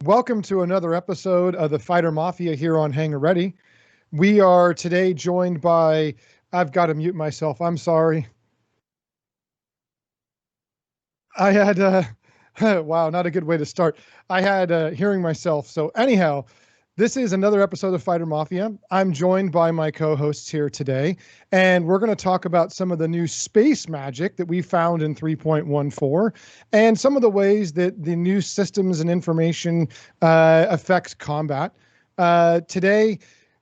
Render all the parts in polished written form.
Welcome to another episode of the Fighter Mafia here on HangarReady. We are today joined by, I've got to mute myself, I'm sorry. I had, wow, not a good way to start. I had hearing myself. So anyhow, this is another episode of Fighter Mafia. I'm joined by my co-hosts here today, and we're going to talk about some of the new space magic that we found in 3.14 and some of the ways that the new systems and information affect combat. Today,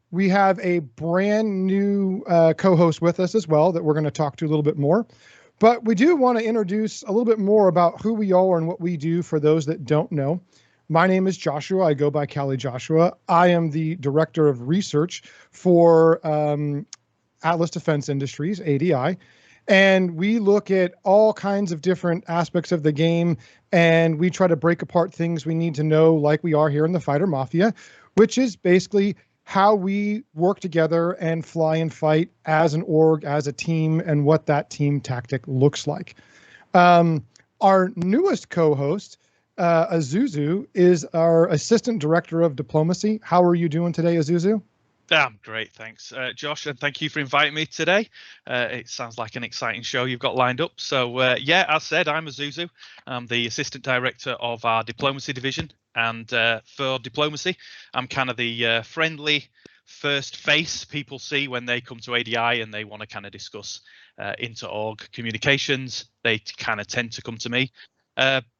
we have a brand new co-host with us as well that we're going to talk to a little bit more. But we do want to introduce a little bit more about who we are and what we do for those that don't know. My name is Joshua. I go by Cali Joshua. I am the Director of Research for Atlas Defense Industries, ADI. And we look at all kinds of different aspects of the game, and we try to break apart things we need to know, like we are here in the Fighter Mafia, which is basically how we work together and fly and fight as an org, as a team, and what that team tactic looks like. Our newest co-host, Azuzu, is our Assistant Director of Diplomacy. How are you doing today, Azuzu? I'm great, thanks, Josh, and thank you for inviting me today. It sounds like an exciting show you've got lined up. So, yeah, as said, I'm Azuzu. I'm the Assistant Director of our Diplomacy Division, and for Diplomacy, I'm kind of the friendly first face people see when they come to ADI and they want to kind of discuss inter-org communications. They kind of tend to come to me.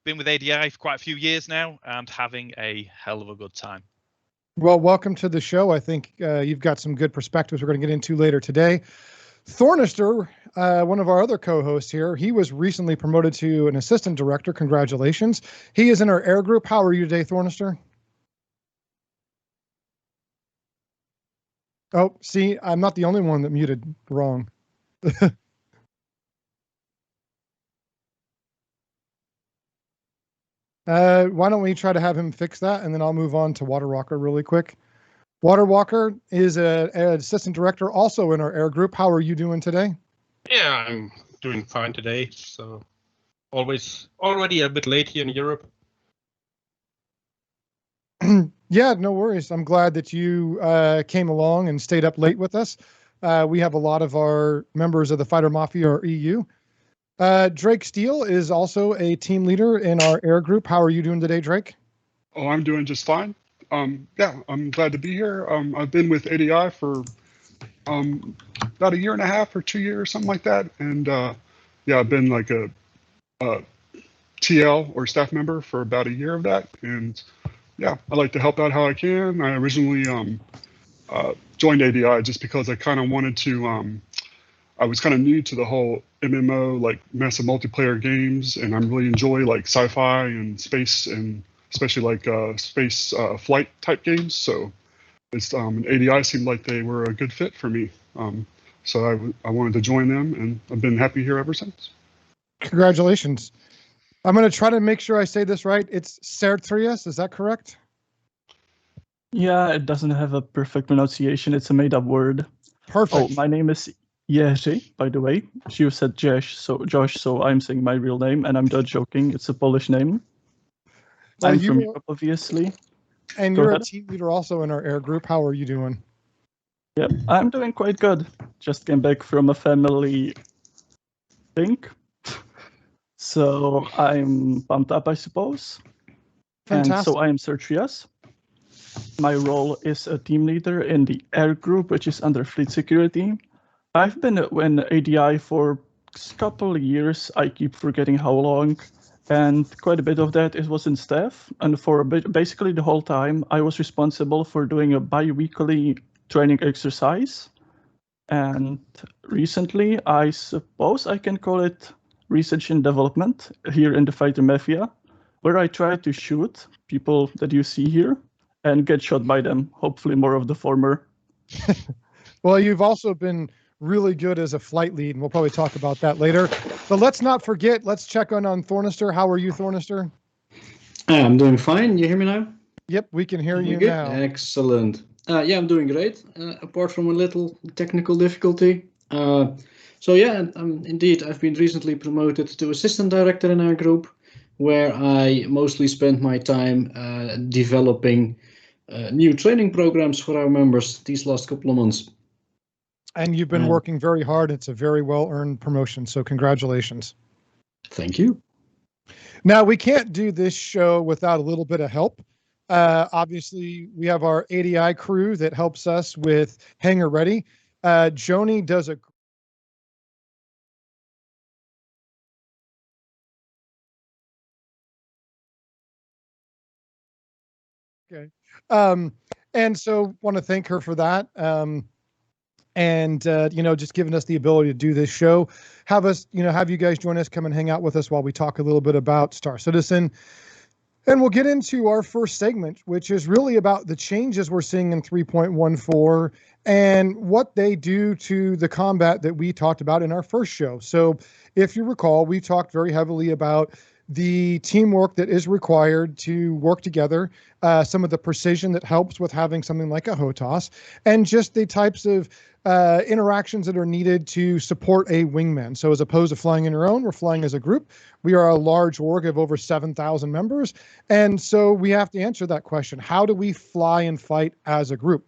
Been with ADI for quite a few years now and having a hell of a good time. Well, welcome to the show. I think you've got some good perspectives we're going to get into later today. Thornister, one of our other co-hosts here, he was recently promoted to an assistant director. Congratulations. He is in our air group. How are you today, Thornister? Oh, see, I'm not the only one that muted wrong. Why don't we try to have him fix that, and then I'll move on to Water Walker really quick. Water Walker is an assistant director also in our air group. How are you doing today? Yeah, I'm doing fine today. So already a bit late here in Europe. Yeah, no worries. I'm glad that you came along and stayed up late with us. We have a lot of our members of the Fighter Mafia or EU. Drake Steele is also a team leader in our air group. How are you doing today, Drake? Oh, I'm doing just fine. Yeah, I'm glad to be here. I've been with ADI for about a year and a half or 2 years, something like that. And yeah, I've been like a TL or staff member for about a year of that. And yeah, I like to help out how I can. I originally joined ADI just because I kind of wanted to, I was kind of new to the whole MMO, like massive multiplayer games, and I really enjoy like sci-fi and space, and especially like space flight type games. So it's ADI seemed like they were a good fit for me. So I wanted to join them, and I've been happy here ever since. Congratulations. I'm going to try to make sure I say this right. It's Sertrius, is that correct? Yeah, it doesn't have a perfect pronunciation. It's a made-up word. Perfect. Oh, my name is Jerzy, by the way. You said Josh, so I'm saying my real name, and I'm not joking. It's a Polish name. Well, I'm from Europe, obviously. And you're a team leader also in our air group. How are you doing? Yeah, I'm doing quite good. Just came back from a family thing. So I'm pumped up, I suppose. Fantastic. And so I am Sertrius. My role is a team leader in the air group, which is under fleet security. I've been in ADI for a couple of years. I keep forgetting how long. And quite a bit of that it was in staff. And for basically the whole time, I was responsible for doing a bi-weekly training exercise. And recently, I suppose I can call it research and development here in the Fighter Mafia, where I try to shoot people that you see here and get shot by them, hopefully more of the former. Well, you've also been really good as a flight lead, and we'll probably talk about that later. But let's not forget, let's check on Thornister. How are you, Thornister? I'm doing fine. You hear me now? Yep, we can hear you good? now. Excellent. Yeah, I'm doing great, apart from a little technical difficulty. So yeah, indeed, I've been recently promoted to assistant director in our group. where I mostly spend my time developing new training programs for our members these last couple of months. And you've been working very hard. It's a very well-earned promotion, so congratulations. Thank you. Now, we can't do this show without a little bit of help. Obviously, we have our ADI crew that helps us with HangarReady. Joni does a okay. And so want to thank her for that. And just giving us the ability to do this show, have you guys join us, come and hang out with us while we talk a little bit about Star Citizen. And we'll get into our first segment, which is really about the changes we're seeing in 3.14 and what they do to the combat that we talked about in our first show. So if you recall, we talked very heavily about the teamwork that is required to work together, some of the precision that helps with having something like a HOTAS, and just the types of interactions that are needed to support a wingman. So as opposed to flying on your own, we're flying as a group. We are a large org of over 7,000 members. And so we have to answer that question. How do we fly and fight as a group?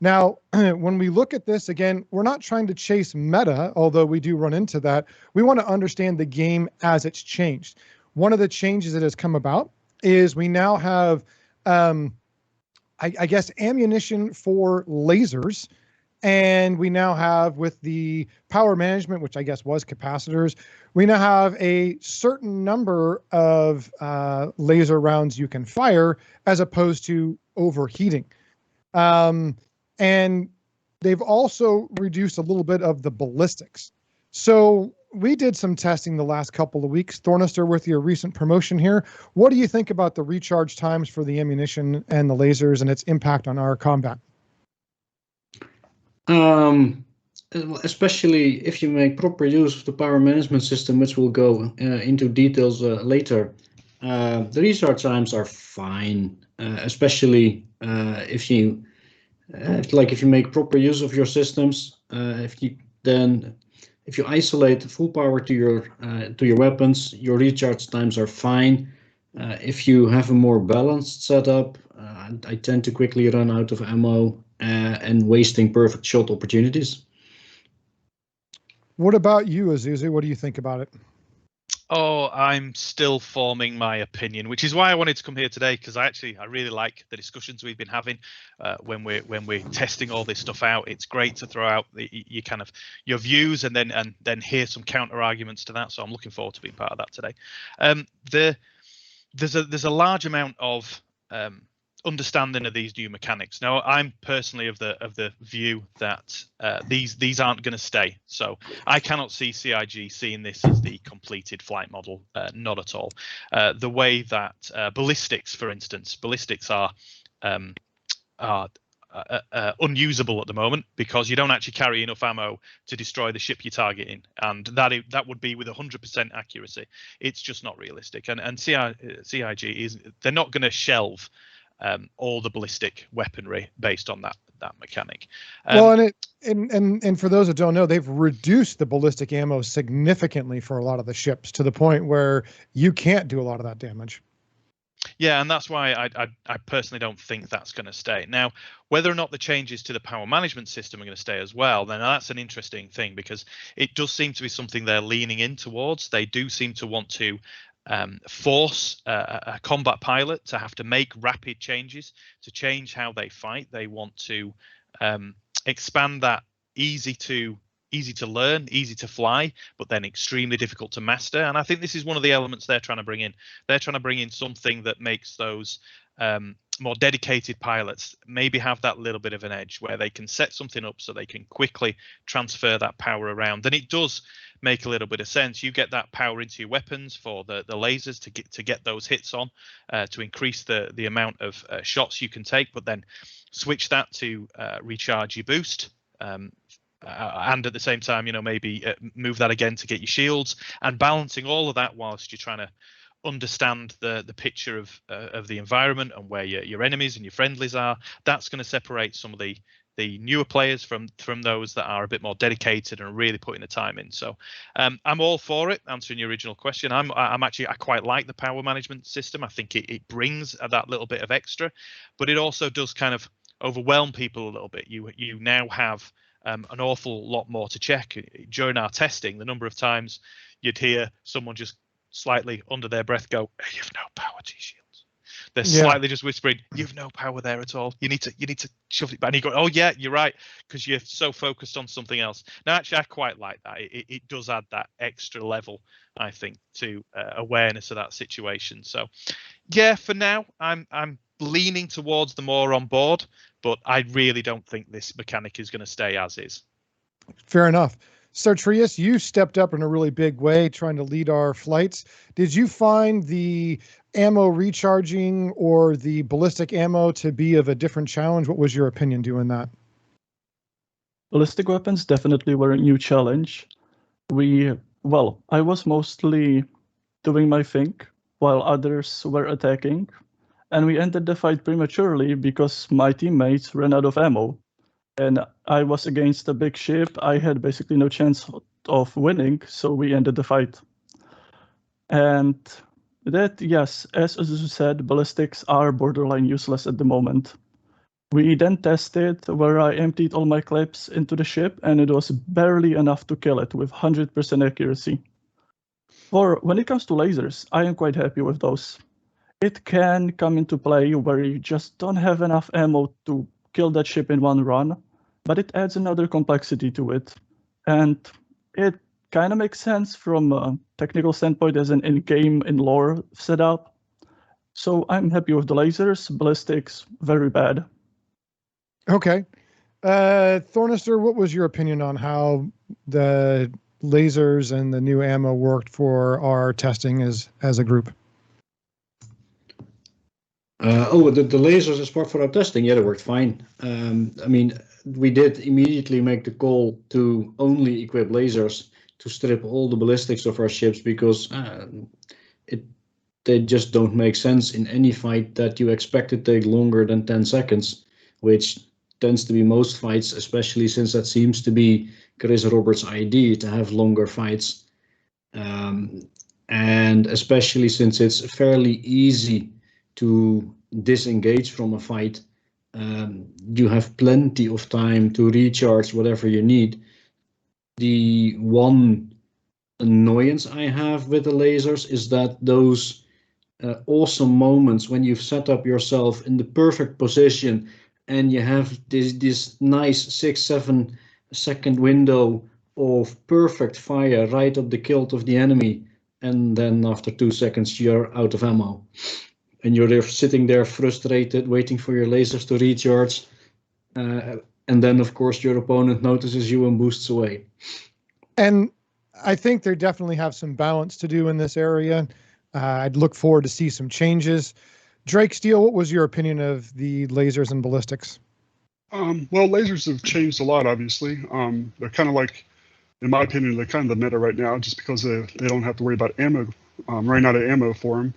Now, when we look at this, again, we're not trying to chase meta, although we do run into that. We want to understand the game as it's changed. One of the changes that has come about is we now have, I guess, ammunition for lasers. And we now have, with the power management, which I guess was capacitors, we now have a certain number of laser rounds you can fire as opposed to overheating. And they've also reduced a little bit of the ballistics. So we did some testing the last couple of weeks. Thornister, with your recent promotion here, what do you think about the recharge times for the ammunition and the lasers and its impact on our combat? Especially if you make proper use of the power management system, which we'll go into details later. The recharge times are fine, especially if you make proper use of your systems. If you isolate full power to your weapons, your recharge times are fine. If you have a more balanced setup, I tend to quickly run out of ammo and wasting perfect shot opportunities. What about you, Azuzu? What do you think about it? Oh, I'm still forming my opinion, which is why I wanted to come here today, because I really like the discussions we've been having when we're testing all this stuff out. It's great to throw out your views and then hear some counter arguments to that. So I'm looking forward to being part of that today. There's a large amount of understanding of these new mechanics. Now, I'm personally of the view that these aren't going to stay. So I cannot see CIG seeing this as the completed flight model. Not at all. The way that ballistics, for instance, are unusable at the moment because you don't actually carry enough ammo to destroy the ship you're targeting, and that would be with 100% accuracy. It's just not realistic. And CIG they're not going to shelve all the ballistic weaponry based on that mechanic. And for those that don't know, they've reduced the ballistic ammo significantly for a lot of the ships to the point where you can't do a lot of that damage. Yeah, and that's why I personally don't think that's going to stay. Now, whether or not the changes to the power management system are going to stay as well, then that's an interesting thing, because it does seem to be something they're leaning in towards. They do seem to want to force a combat pilot to have to make rapid changes to change how they fight. They want to expand that easy to learn, easy to fly, but then extremely difficult to master. And I think this is one of the elements they're trying to bring in. They're trying to bring in something that makes those more dedicated pilots maybe have that little bit of an edge, where they can set something up so they can quickly transfer that power around. And it does make a little bit of sense. You get that power into your weapons for the lasers to get those hits on, to increase the amount of shots you can take, but then switch that to recharge your boost. And at the same time, maybe move that again to get your shields, and balancing all of that whilst you're trying to understand the picture of the environment and where your enemies and your friendlies are. That's going to separate some of the the newer players from those that are a bit more dedicated and really putting the time in. So I'm all for it. Answering your original question, I'm actually, I quite like the power management system. I think it brings that little bit of extra, but it also does kind of overwhelm people a little bit. You now have an awful lot more to check. During our testing, the number of times you'd hear someone just slightly under their breath go, hey, "You've no power to your shields." They're slightly just whispering, "You've no power there at all. You need to shove it back." And you go, "Oh yeah, you're right," because you're so focused on something else. Now, actually, I quite like that. It does add that extra level, I think, to awareness of that situation. So, yeah, for now, I'm leaning towards the more on board, but I really don't think this mechanic is going to stay as is. Fair enough. Sartrius, you stepped up in a really big way trying to lead our flights. Did you find the ammo recharging or the ballistic ammo to be of a different challenge? What was your opinion doing that? Ballistic weapons definitely were a new challenge. I was mostly doing my thing while others were attacking, and we ended the fight prematurely because my teammates ran out of ammo. And I was against a big ship. I had basically no chance of winning, so we ended the fight. And that, yes, as Azuzu said, ballistics are borderline useless at the moment. We then tested where I emptied all my clips into the ship, and it was barely enough to kill it with 100% accuracy. When it comes to lasers, I am quite happy with those. It can come into play where you just don't have enough ammo to kill that ship in one run, but it adds another complexity to it. And it kind of makes sense from a technical standpoint as an in-game, in-lore setup. So I'm happy with the lasers. Ballistics, very bad. Okay. Thornister, what was your opinion on how the lasers and the new ammo worked for our testing as a group? The lasers as part for our testing, yeah, they worked fine. I mean, we did immediately make the call to only equip lasers to strip all the ballistics of our ships because they just don't make sense in any fight that you expect to take longer than 10 seconds, which tends to be most fights, especially since that seems to be Chris Roberts' idea to have longer fights. And especially since it's fairly easy to disengage from a fight, you have plenty of time to recharge whatever you need. The one annoyance I have with the lasers is that those awesome moments when you've set up yourself in the perfect position and you have this nice 6-7 second window of perfect fire right up the kilt of the enemy, and then after 2 seconds you're out of ammo. And you're there sitting there frustrated, waiting for your lasers to recharge. And then, of course, your opponent notices you and boosts away. And I think they definitely have some balance to do in this area. I'd look forward to see some changes. Drake Steele, what was your opinion of the lasers and ballistics? Well, lasers have changed a lot, obviously. They're kind of like, in my opinion, they're kind of the meta right now just because they don't have to worry about ammo, running out of ammo for them.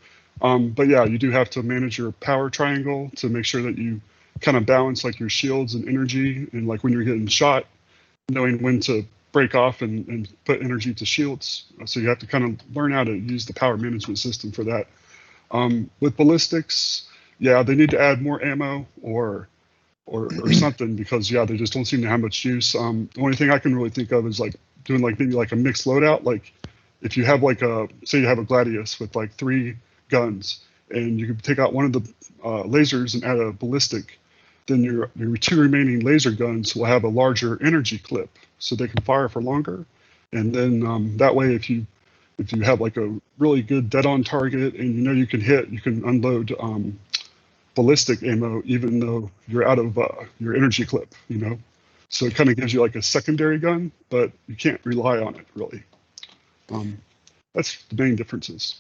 But yeah, you do have to manage your power triangle to make sure that you kind of balance like your shields and energy, and like when you're getting shot, knowing when to break off and put energy to shields. So you have to kind of learn how to use the power management system for that. With ballistics, yeah, they need to add more ammo or something because yeah, they just don't seem to have much use. The only thing I can really think of is like doing like maybe like a mixed loadout. Like if you have like say you have a Gladius with like 3 guns and you can take out one of the lasers and add a ballistic, then your 2 remaining laser guns will have a larger energy clip so they can fire for longer. And then that way if you have like a really good dead on target and you know you can hit, you can unload ballistic ammo even though you're out of your energy clip, you know. So it kind of gives you like a secondary gun, but you can't rely on it really. That's the main differences.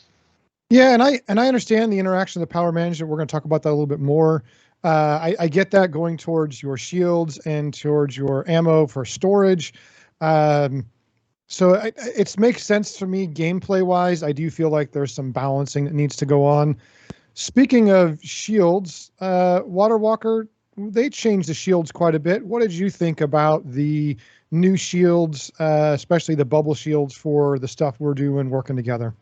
Yeah, and I understand the interaction of the power management. We're going to talk about that a little bit more. I get that going towards your shields and towards your ammo for storage. So it makes sense to me gameplay wise. I do feel like there's some balancing that needs to go on. Speaking of shields, Water Walker, they changed the shields quite a bit. What did you think about the new shields, especially the bubble shields for the stuff we're doing working together?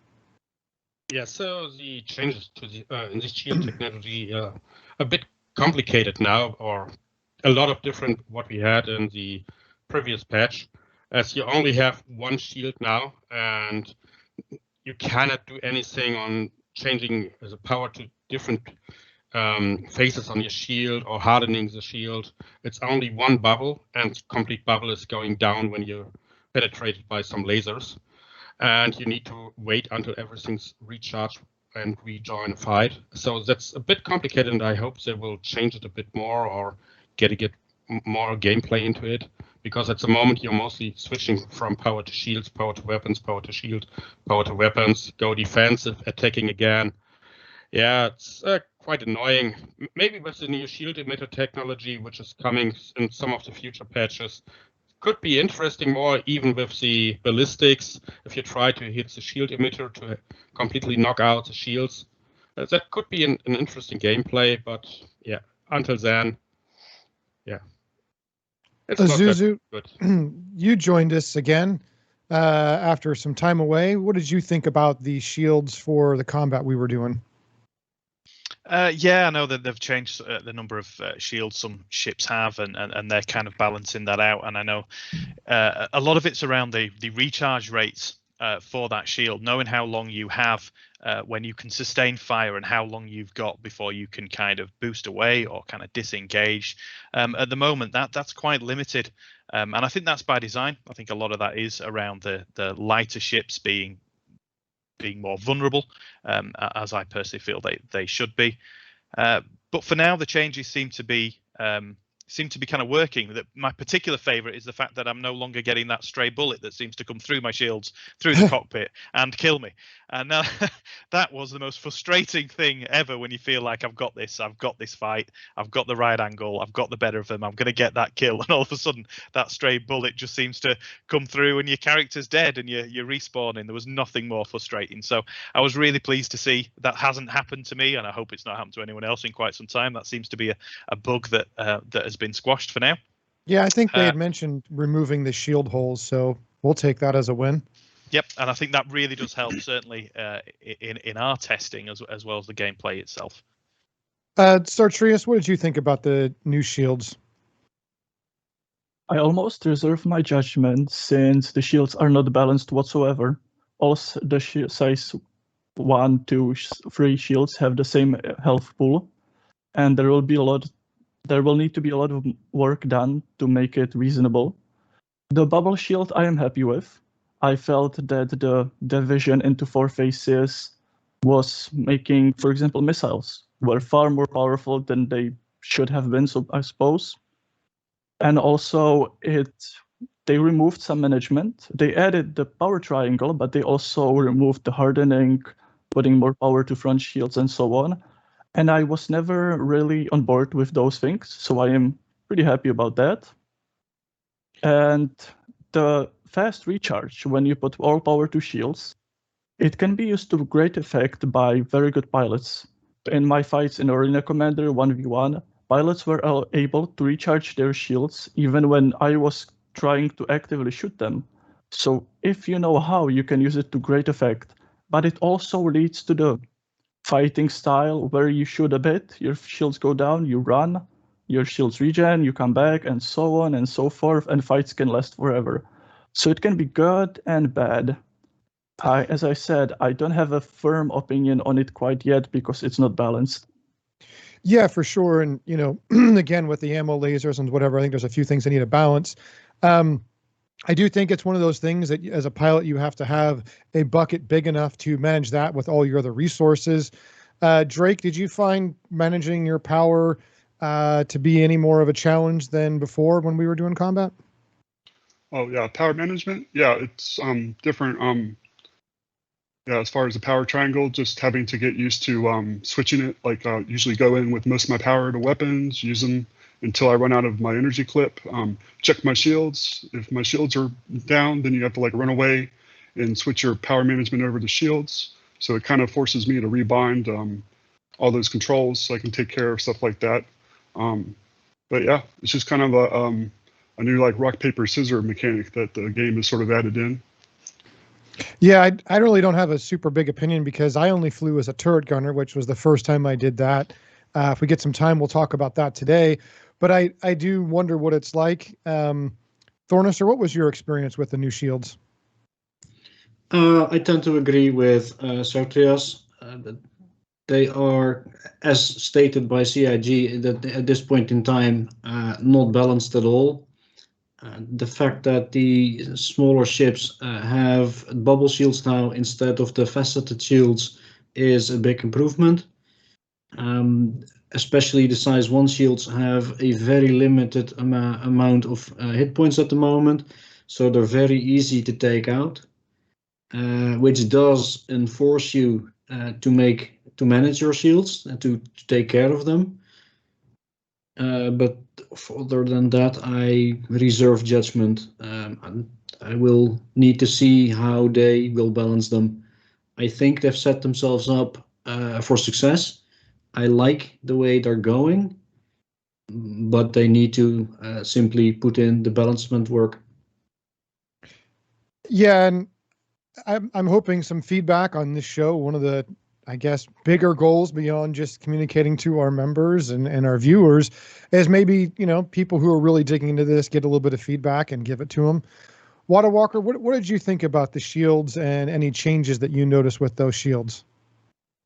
Yeah, so the changes to the in this shield technology a bit complicated now, or a lot of different what we had in the previous patch, as you only have one shield now, and you cannot do anything on changing the power to different phases on your shield or hardening the shield. It's only one bubble, and complete bubble is going down when you're penetrated by some lasers. And you need to wait until everything's recharged and rejoin a fight. So that's a bit complicated, and I hope they will change it a bit more or get more gameplay into it. Because at the moment you're mostly switching from power to shields, power to weapons, power to shield, power to weapons, go defensive, attacking again. Yeah, it's quite annoying. Maybe with the new shield emitter technology, which is coming in some of the future patches, could be interesting more even with the ballistics. If you try to hit the shield emitter to completely knock out the shields, that could be an interesting gameplay. But yeah, until then, yeah, it's not Zuzu, that good. you joined us again after some time away. What did you think about the shields for the combat we were doing? Yeah, I know that they've changed the number of shields some ships have, and they're kind of balancing that out. And I know a lot of it's around the recharge rates for that shield, knowing how long you have when you can sustain fire and how long you've got before you can kind of boost away or kind of disengage. At the moment, that's quite limited, and I think that's by design. I think a lot of that is around the lighter ships being more vulnerable, as I personally feel they should be. But for now, the changes seem to be kind of working. That my particular favorite is the fact that I'm no longer getting that stray bullet that seems to come through my shields, through the cockpit, and kill me. And that was the most frustrating thing ever, when you feel like I've got this fight, I've got the right angle, I've got the better of them, I'm going to get that kill, and all of a sudden that stray bullet just seems to come through and your character's dead and you're respawning. There was nothing more frustrating. So I was really pleased to see that hasn't happened to me, and I hope it's not happened to anyone else in quite some time. That seems to be a bug that has been squashed for now. Yeah, I think they had mentioned removing the shield holes, so we'll take that as a win. Yep, and I think that really does help, certainly in our testing as well as the gameplay itself. Sartrius, what did you think about the new shields? I almost reserve my judgment since the shields are not balanced whatsoever. Also, the size 1, 2, 3 shields have the same health pool, and there will need to be a lot of work done to make it reasonable. The bubble shield I am happy with. I felt that the division into 4 phases was making, for example, missiles were far more powerful than they should have been, so I suppose. And also they removed some management. They added the power triangle, but they also removed the hardening, putting more power to front shields and so on. And I was never really on board with those things, so I am pretty happy about that. And the fast recharge, when you put all power to shields, it can be used to great effect by very good pilots. In my fights in Arena Commander 1v1, pilots were able to recharge their shields even when I was trying to actively shoot them. So if you know how, you can use it to great effect. But it also leads to the fighting style where you shoot a bit, your shields go down, you run, your shields regen, you come back, and so on and so forth, and fights can last forever. So it can be good and bad. As I said, I don't have a firm opinion on it quite yet because it's not balanced. Yeah, for sure. And, again, with the ammo lasers and whatever, I think there's a few things that need to balance. I do think it's one of those things that as a pilot, you have to have a bucket big enough to manage that with all your other resources. Drake, did you find managing your power to be any more of a challenge than before when we were doing combat? Oh yeah, power management. Yeah, it's different. Yeah, as far as the power triangle, just having to get used to switching it. Like usually go in with most of my power to weapons, use them until I run out of my energy clip. Check my shields. If my shields are down, then you have to run away and switch your power management over to shields. So it kind of forces me to rebind all those controls so I can take care of stuff like that. But yeah, it's just kind of a new like rock paper scissors mechanic that the game has sort of added in. Yeah, I really don't have a super big opinion because I only flew as a turret gunner, which was the first time I did that. If we get some time, we'll talk about that today. But I do wonder what it's like. Thornister, what was your experience with the new shields? I tend to agree with Sartrias. They are, as stated by CIG, that at this point in time, not balanced at all. The fact that the smaller ships have bubble shields now instead of the faceted shields is a big improvement. Especially the size 1 shields have a very limited amount of hit points at the moment, so they're very easy to take out, which does enforce you to manage your shields and to take care of them. But other than that, I reserve judgment. I will need to see how they will balance them. I think they've set themselves up for success. I like the way they're going, but they need to simply put in the balancement work. Yeah, and I'm hoping some feedback on this show. One of the, I guess, bigger goals beyond just communicating to our members and our viewers is maybe, people who are really digging into this get a little bit of feedback and give it to them. Water Walker, what did you think about the shields and any changes that you noticed with those shields?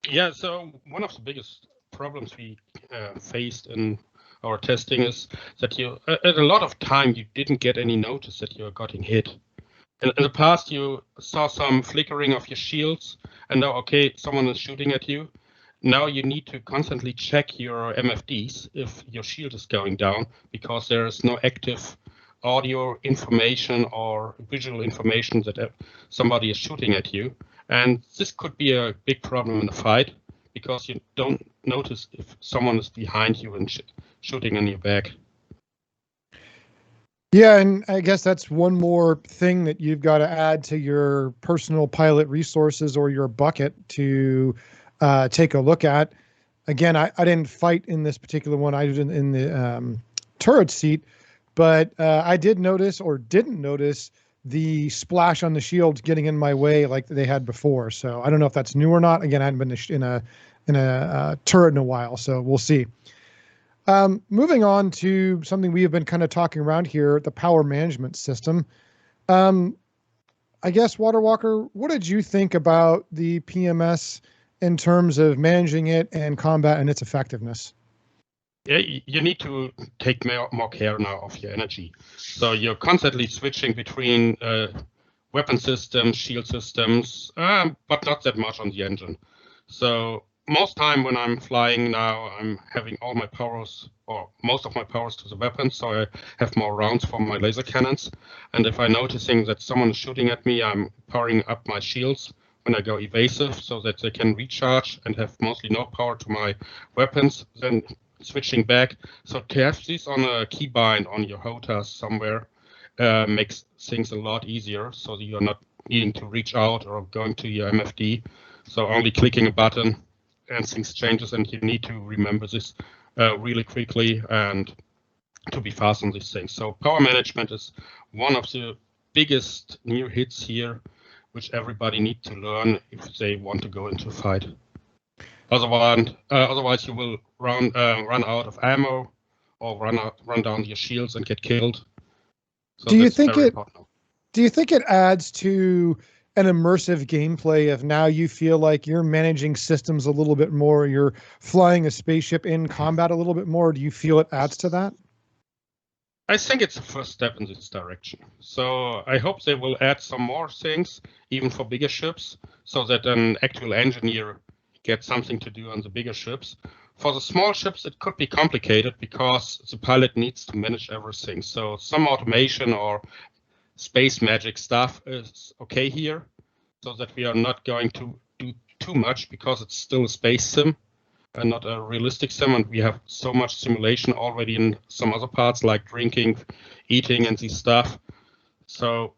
Yeah, so one of the biggest problems we faced in our testing is that at a lot of time you didn't get any notice that you were getting hit. In the past, you saw some flickering of your shields, and now, okay, someone is shooting at you. Now you need to constantly check your MFDs if your shield is going down, because there is no active audio information or visual information that somebody is shooting at you. And this could be a big problem in a fight, because you don't notice if someone is behind you and shooting in your back. Yeah, and I guess that's one more thing that you've got to add to your personal pilot resources or your bucket to take a look at. Again, I didn't fight in this particular one. I did in the turret seat, but I did notice or didn't notice the splash on the shields getting in my way like they had before. So I don't know if that's new or not. Again, I hadn't been in a turret in a while, so we'll see. Moving on to something we have been kind of talking around here, the power management system. I guess, Water Walker, what did you think about the PMS in terms of managing it and combat and its effectiveness? Yeah, you need to take more care now of your energy. So you're constantly switching between weapon systems, shield systems, but not that much on the engine. So most time when I'm flying now, I'm having all my powers, or most of my powers, to the weapons, so I have more rounds for my laser cannons. And if I'm noticing that someone is shooting at me, I'm powering up my shields when I go evasive, so that they can recharge and have mostly no power to my weapons. Then switching back. So to have this on a keybind on your HOTAS somewhere makes things a lot easier, so that you're not needing to reach out or going to your MFD. So only clicking a button and things changes, and you need to remember this really quickly and to be fast on these things. So power management is one of the biggest new hits here, which everybody needs to learn if they want to go into a fight. Otherwise you will run out of ammo or run down your shields and get killed. So do you think it adds to an immersive gameplay of now you feel like you're managing systems a little bit more, you're flying a spaceship in combat a little bit more? Do you feel it adds to that? I think it's the first step in this direction. So I hope they will add some more things, even for bigger ships, so that an actual engineer gets something to do on the bigger ships. For the small ships, it could be complicated because the pilot needs to manage everything. So some automation or space magic stuff is okay here, so that we are not going to do too much, because it's still a space sim and not a realistic sim, and we have so much simulation already in some other parts like drinking, eating, and this stuff. So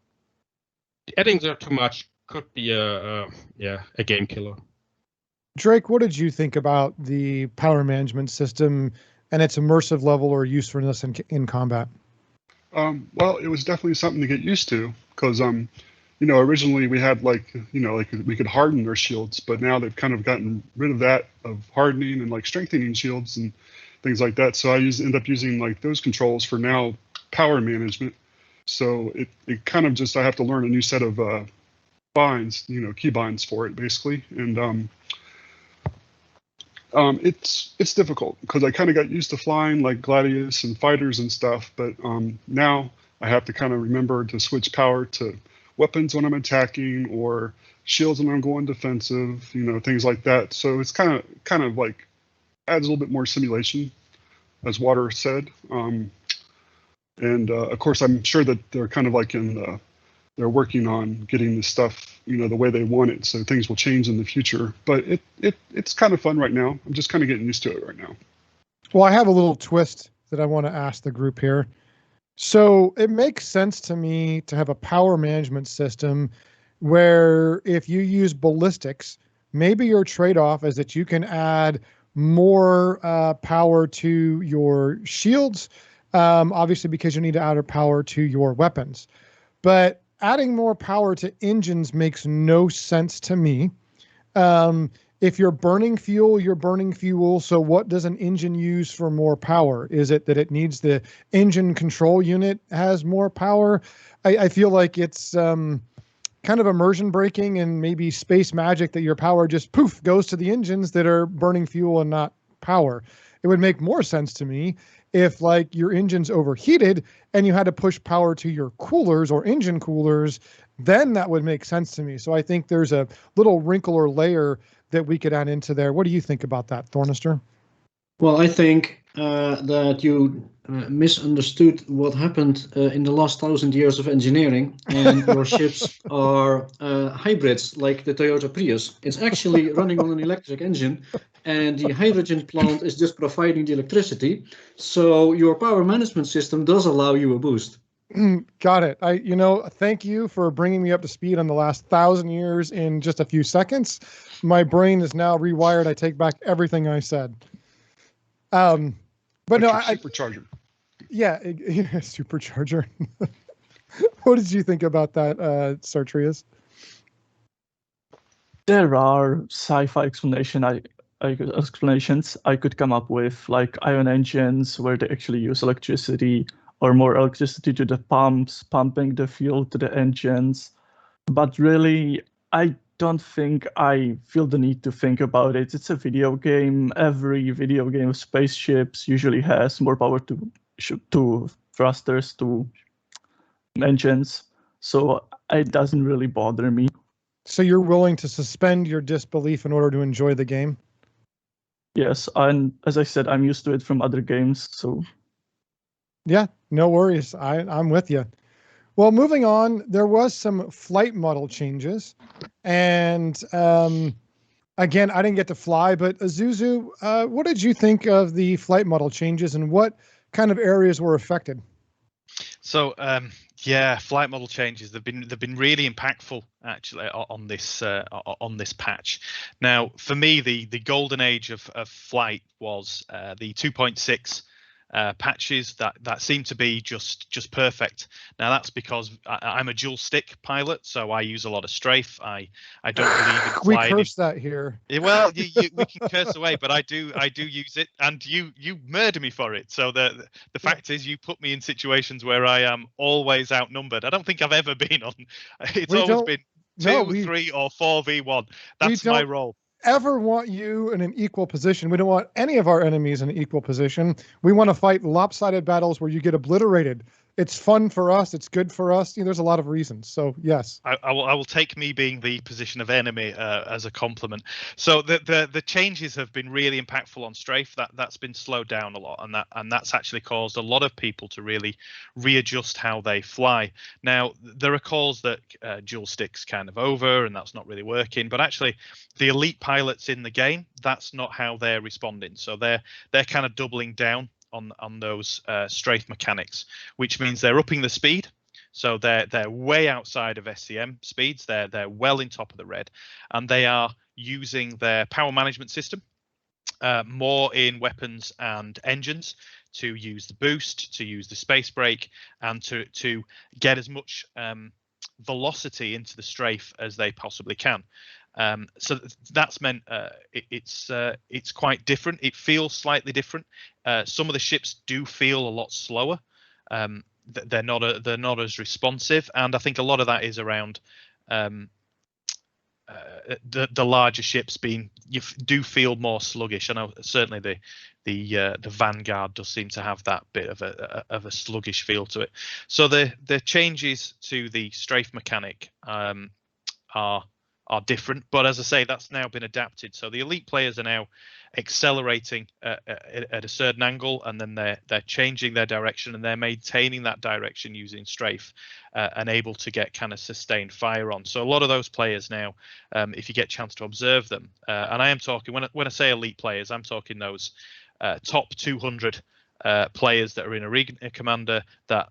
adding there too much could be a game killer. Drake, what did you think about the power management system and its immersive level or usefulness in combat? Well, it was definitely something to get used to because, originally we had like we could harden our shields, but now they've kind of gotten rid of that, of hardening and like strengthening shields and things like that. So I end up using like those controls for now power management. So it kind of just, I have to learn a new set of binds, key binds for it basically. And it's difficult because I kind of got used to flying like Gladius and fighters and stuff, but now I have to kind of remember to switch power to weapons when I'm attacking or shields when I'm going defensive, things like that. So it's kind of like adds a little bit more simulation, as Water said. And of course, I'm sure that they're kind of like they're working on getting the stuff, the way they want it. So things will change in the future. But it's kind of fun right now. I'm just kind of getting used to it right now. Well, I have a little twist that I want to ask the group here. So it makes sense to me to have a power management system where if you use ballistics, maybe your trade-off is that you can add more power to your shields, obviously because you need to add power to your weapons. But adding more power to engines makes no sense to me. If you're burning fuel, you're burning fuel. So what does an engine use for more power? Is it that it needs the engine control unit has more power? I feel like it's kind of immersion breaking and maybe space magic that your power just poof goes to the engines that are burning fuel and not power. It would make more sense to me if like your engine's overheated and you had to push power to your coolers or engine coolers, then that would make sense to me. So I think there's a little wrinkle or layer that we could add into there. What do you think about that, Thornister? Well, I think that you misunderstood what happened in the last 1,000 years of engineering, and your ships are hybrids like the Toyota Prius. It's actually running on an electric engine, and the hydrogen plant is just providing the electricity. So your power management system does allow you a boost. Got it. Thank you for bringing me up to speed on the last 1,000 years in just a few seconds. My brain is now rewired. I take back everything I said. But no, supercharger. Yeah, supercharger. What did you think about that, Sartrius? There are sci-fi explanations I could come up with, like ion engines where they actually use electricity or more electricity to the pumps, pumping the fuel to the engines. But really, I don't think I feel the need to think about it. It's a video game. Every video game with spaceships usually has more power to thrusters, to engines. So it doesn't really bother me. So you're willing to suspend your disbelief in order to enjoy the game? Yes, and as I said, I'm used to it from other games, so... Yeah, no worries. I'm with you. Well, moving on, there was some flight model changes. And again, I didn't get to fly, but Azuzu, what did you think of the flight model changes and what kind of areas were affected? So yeah, flight model changes. They've been really impactful actually on this patch. Now, for me, the golden age of flight was the 2.6 patches that seem to be just perfect. Now that's because I'm a dual stick pilot, so I use a lot of strafe. I don't believe in flying. We curse that here. Well, we can curse away, but I do use it, and you murder me for it. So the fact is, you put me in situations where I am always outnumbered. I don't think I've ever been on. It's always been 2, 3, or 4v1. That's my role. Ever want you in an equal position. We don't want any of our enemies in an equal position. We want to fight lopsided battles where you get obliterated. It's fun for us. It's good for us. There's a lot of reasons. So yes, I will take me being the position of enemy as a compliment. So the changes have been really impactful on Strafe. That's been slowed down a lot, and that's actually caused a lot of people to really readjust how they fly. Now there are calls that dual sticks kind of over, and that's not really working. But actually, the elite pilots in the game, that's not how they're responding. So they're kind of doubling down on those strafe mechanics, which means they're upping the speed. So they're way outside of SCM speeds. They're well in top of the red, and they are using their power management system more in weapons and engines, to use the boost, to use the space brake, and to get as much velocity into the strafe as they possibly can. So that's meant it's quite different. It feels slightly different. Some of the ships do feel a lot slower. They're not as responsive, and I think a lot of that is around the larger ships do feel more sluggish. I know certainly the Vanguard does seem to have that bit of a sluggish feel to it. So the changes to the strafe mechanic are different, but as I say, that's now been adapted. So the elite players are now accelerating at a certain angle, and then they're changing their direction, and they're maintaining that direction using strafe, and able to get kind of sustained fire on. So a lot of those players now, if you get a chance to observe them, and I am talking, when I say elite players, I'm talking those top 200 players that are in Arena Commander, that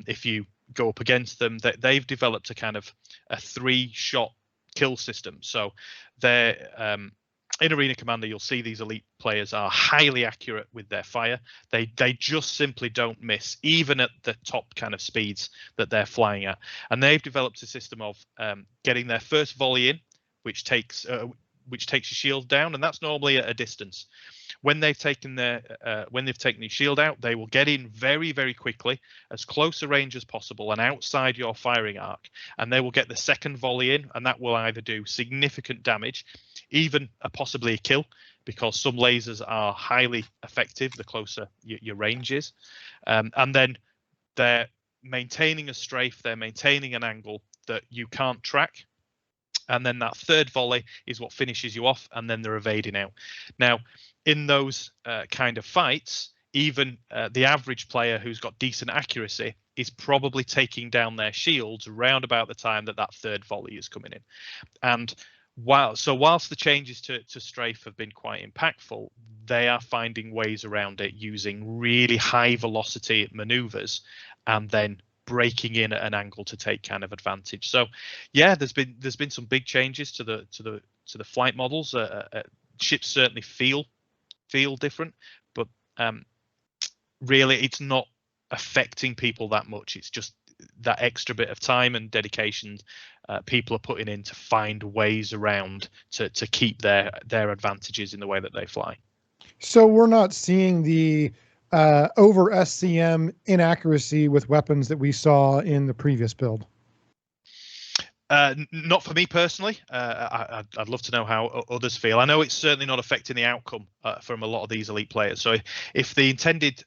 if you go up against them, they've developed a kind of a 3-shot kill system. So they're in Arena Commander, you'll see these elite players are highly accurate with their fire. They just simply don't miss, even at the top kind of speeds that they're flying at. And they've developed a system of getting their first volley in, which takes your shield down, and that's normally at a distance. When they've taken your shield out, they will get in very, very quickly, as close a range as possible and outside your firing arc, and they will get the second volley in, and that will either do significant damage, even possibly a kill, because some lasers are highly effective the closer your range is, and then they're maintaining a strafe, they're maintaining an angle that you can't track. And then that third volley is what finishes you off, and then they're evading out. Now, in those kind of fights, even the average player who's got decent accuracy is probably taking down their shields around about the time that third volley is coming in. And whilst the changes to strafe have been quite impactful, they are finding ways around it using really high velocity maneuvers, and then breaking in at an angle to take kind of advantage. So yeah, there's been some big changes to the flight models. Ships certainly feel different, but really it's not affecting people that much. It's just that extra bit of time and dedication people are putting in to find ways around to keep their advantages in the way that they fly. So we're not seeing the over SCM inaccuracy with weapons that we saw in the previous build. Not for me personally. I'd love to know how others feel. I know it's certainly not affecting the outcome from a lot of these elite players. So if the intended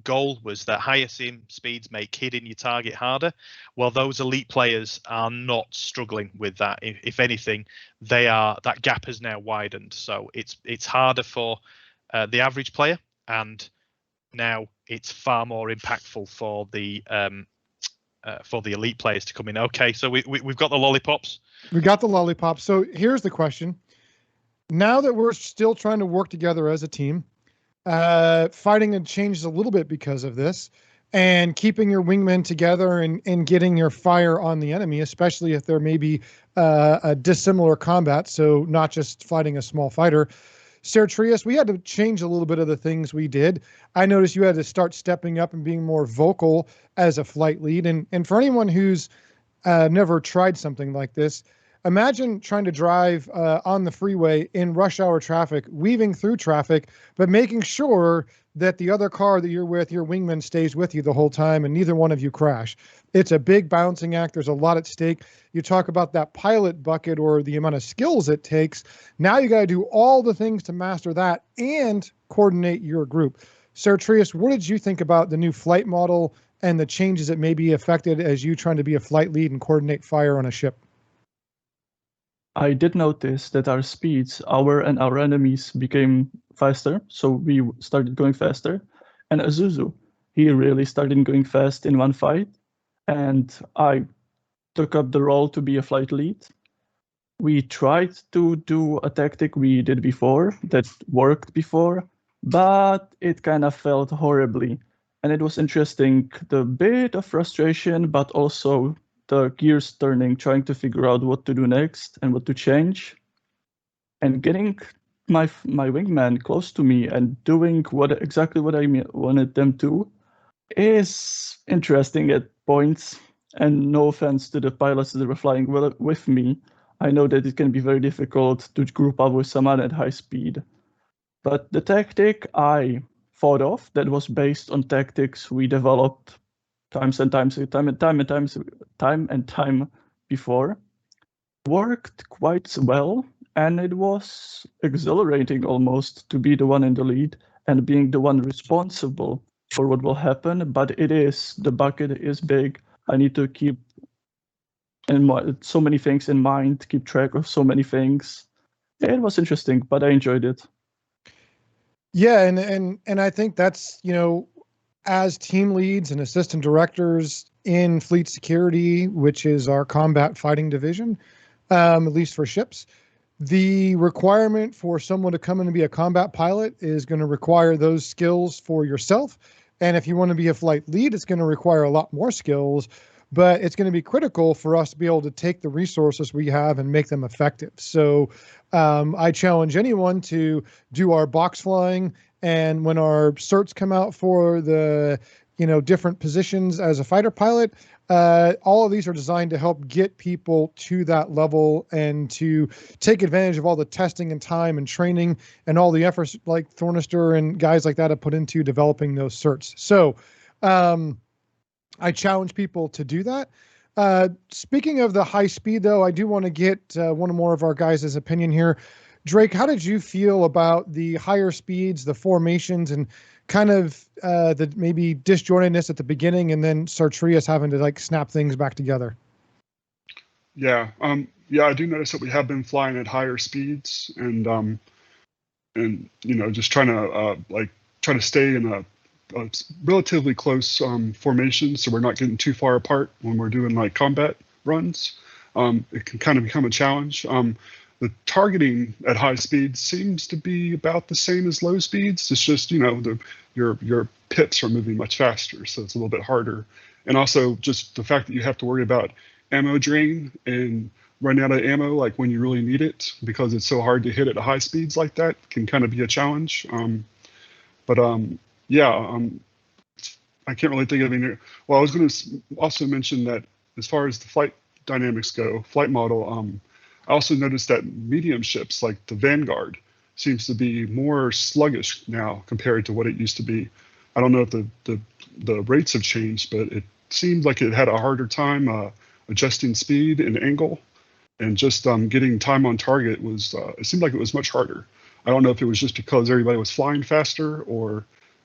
goal was that higher sim speeds make hitting your target harder, well, those elite players are not struggling with that. If anything, that gap has now widened. So it's harder for the average player, and now it's far more impactful for the elite players to come in. Okay, so we've got the lollipops. We got the lollipops. So here's the question. Now that we're still trying to work together as a team, fighting had changed a little bit because of this, and keeping your wingmen together and getting your fire on the enemy, especially if there may be a dissimilar combat, so not just fighting a small fighter. Sertrius, we had to change a little bit of the things we did. I noticed you had to start stepping up and being more vocal as a flight lead. And for anyone who's never tried something like this, imagine trying to drive on the freeway in rush hour traffic, weaving through traffic, but making sure that the other car that you're with, your wingman, stays with you the whole time and neither one of you crash. It's a big balancing act. There's a lot at stake. You talk about that pilot bucket or the amount of skills it takes. Now you got to do all the things to master that and coordinate your group. Sertrius, what did you think about the new flight model and the changes that may be affected as you trying to be a flight lead and coordinate fire on a ship? I did notice that our speeds, our and our enemies, became faster, so we started going faster. And Azuzu, he really started going fast in one fight, and I took up the role to be a flight lead. We tried to do a tactic we did before, that worked before, but it kind of felt horribly. And it was interesting, the bit of frustration, but also the gears turning, trying to figure out what to do next and what to change. And getting my wingman close to me and doing exactly what I wanted them to is interesting at points. And no offense to the pilots that were flying with me, I know that it can be very difficult to group up with someone at high speed. But the tactic I thought of that was based on tactics we developed time and time before worked quite well, and it was exhilarating almost to be the one in the lead and being the one responsible for what will happen. But the bucket is big. I need to keep so many things in mind, keep track of so many things. It was interesting, but I enjoyed it. Yeah, and I think that's, as team leads and assistant directors in fleet security, which is our combat fighting division, at least for ships, the requirement for someone to come in and be a combat pilot is going to require those skills for yourself. And if you want to be a flight lead, it's going to require a lot more skills, but it's going to be critical for us to be able to take the resources we have and make them effective. So I challenge anyone to do our box flying. And when our certs come out for the, different positions as a fighter pilot, all of these are designed to help get people to that level and to take advantage of all the testing and time and training and all the efforts like Thornister and guys like that have put into developing those certs. So I challenge people to do that. Speaking of the high speed, though, I do want to get one more of our guys' opinion here. Drake, how did you feel about the higher speeds, the formations, and kind of the maybe disjointedness at the beginning, and then Sartrius having to snap things back together? Yeah, I do notice that we have been flying at higher speeds, and just trying to stay in a relatively close formation, so we're not getting too far apart when we're doing combat runs. It can kind of become a challenge. The targeting at high speeds seems to be about the same as low speeds. It's just your pips are moving much faster, so it's a little bit harder. And also just the fact that you have to worry about ammo drain and running out of ammo when you really need it, because it's so hard to hit at high speeds like that, can kind of be a challenge. I can't really think of any. Well, I was going to also mention that as far as the flight dynamics go, flight model, I also noticed that medium ships like the Vanguard seems to be more sluggish now compared to what it used to be. I don't know if the rates have changed, but it seemed like it had a harder time adjusting speed and angle, and just getting time on target was. It seemed like it was much harder. I don't know if it was just because everybody was flying faster or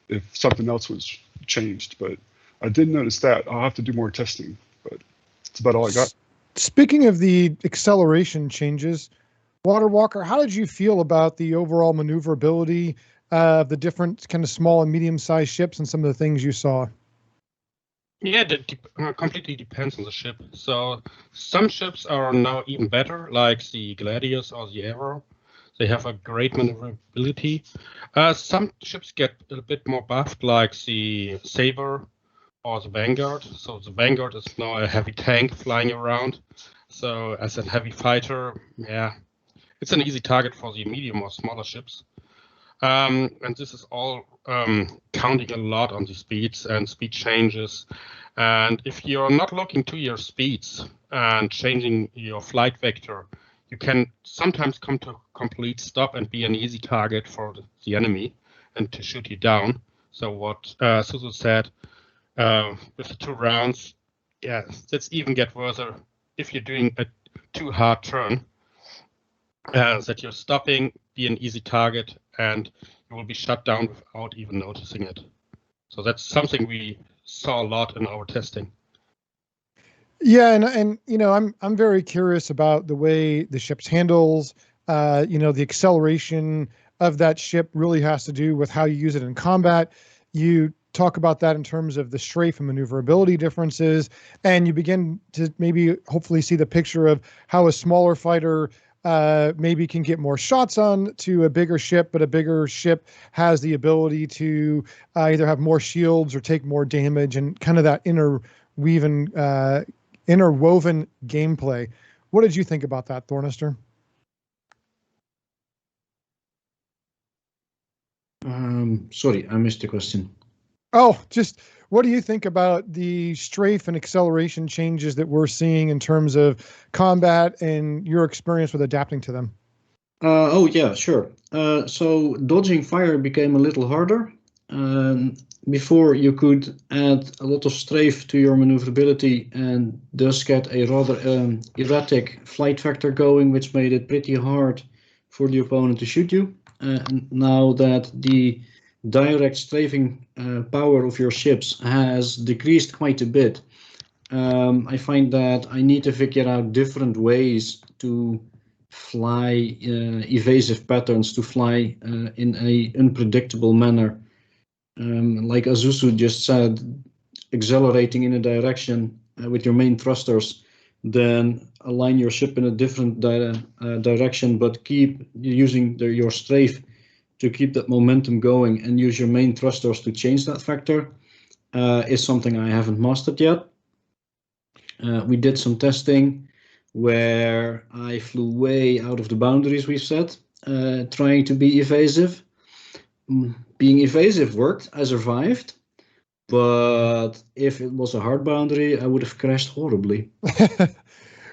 if something else was changed, but I did notice that. I'll have to do more testing, but that's about all I got. Speaking of the acceleration changes, Water Walker, how did you feel about the overall maneuverability of the different kind of small and medium-sized ships and some of the things you saw? Yeah, that completely depends on the ship. So some ships are now even better, like the Gladius or the Arrow. They have a great maneuverability. Some ships get a bit more buffed, like the Saber or the Vanguard. So the Vanguard is now a heavy tank flying around. So as a heavy fighter, yeah, it's an easy target for the medium or smaller ships. And this is all counting a lot on the speeds and speed changes. And if you're not looking to your speeds and changing your flight vector, you can sometimes come to a complete stop and be an easy target for the enemy and to shoot you down. So what Suzu said with the 2 rounds, yeah, that's even get worse if you're doing a too hard turn, that you're stopping, be an easy target, and you will be shut down without even noticing it. So that's something we saw a lot in our testing. Yeah, and I'm very curious about the way the ship's handles. The acceleration of that ship really has to do with how you use it in combat. You talk about that in terms of the strafe and maneuverability differences, and you begin to maybe hopefully see the picture of how a smaller fighter maybe can get more shots on to a bigger ship, but a bigger ship has the ability to either have more shields or take more damage, and kind of that interwoven gameplay. What did you think about that, Thornister? Sorry, I missed the question. Oh, just what do you think about the strafe and acceleration changes that we're seeing in terms of combat and your experience with adapting to them? Oh yeah, sure. So dodging fire became a little harder. Before you could add a lot of strafe to your maneuverability and thus get a rather erratic flight vector going, which made it pretty hard for the opponent to shoot you. And now that the direct strafing power of your ships has decreased quite a bit, I find that I need to figure out different ways to fly evasive patterns, to fly in a unpredictable manner. Like Azusu just said, accelerating in a direction with your main thrusters, then align your ship in a different direction, but keep using your strafe to keep that momentum going and use your main thrusters to change that factor is something I haven't mastered yet. We did some testing where I flew way out of the boundaries we've set, trying to be evasive. Being evasive worked, I survived, but if it was a hard boundary, I would have crashed horribly.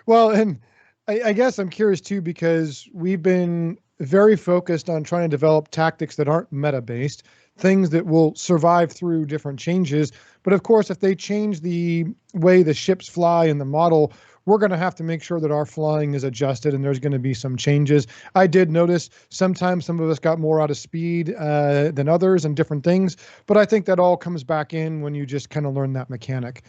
Well, and I guess I'm curious too, because we've been very focused on trying to develop tactics that aren't meta-based, things that will survive through different changes. But of course, if they change the way the ships fly in the model, we're going to have to make sure that our flying is adjusted and there's going to be some changes. I did notice sometimes some of us got more out of speed than others and different things, but I think that all comes back in when you just kind of learn that mechanic.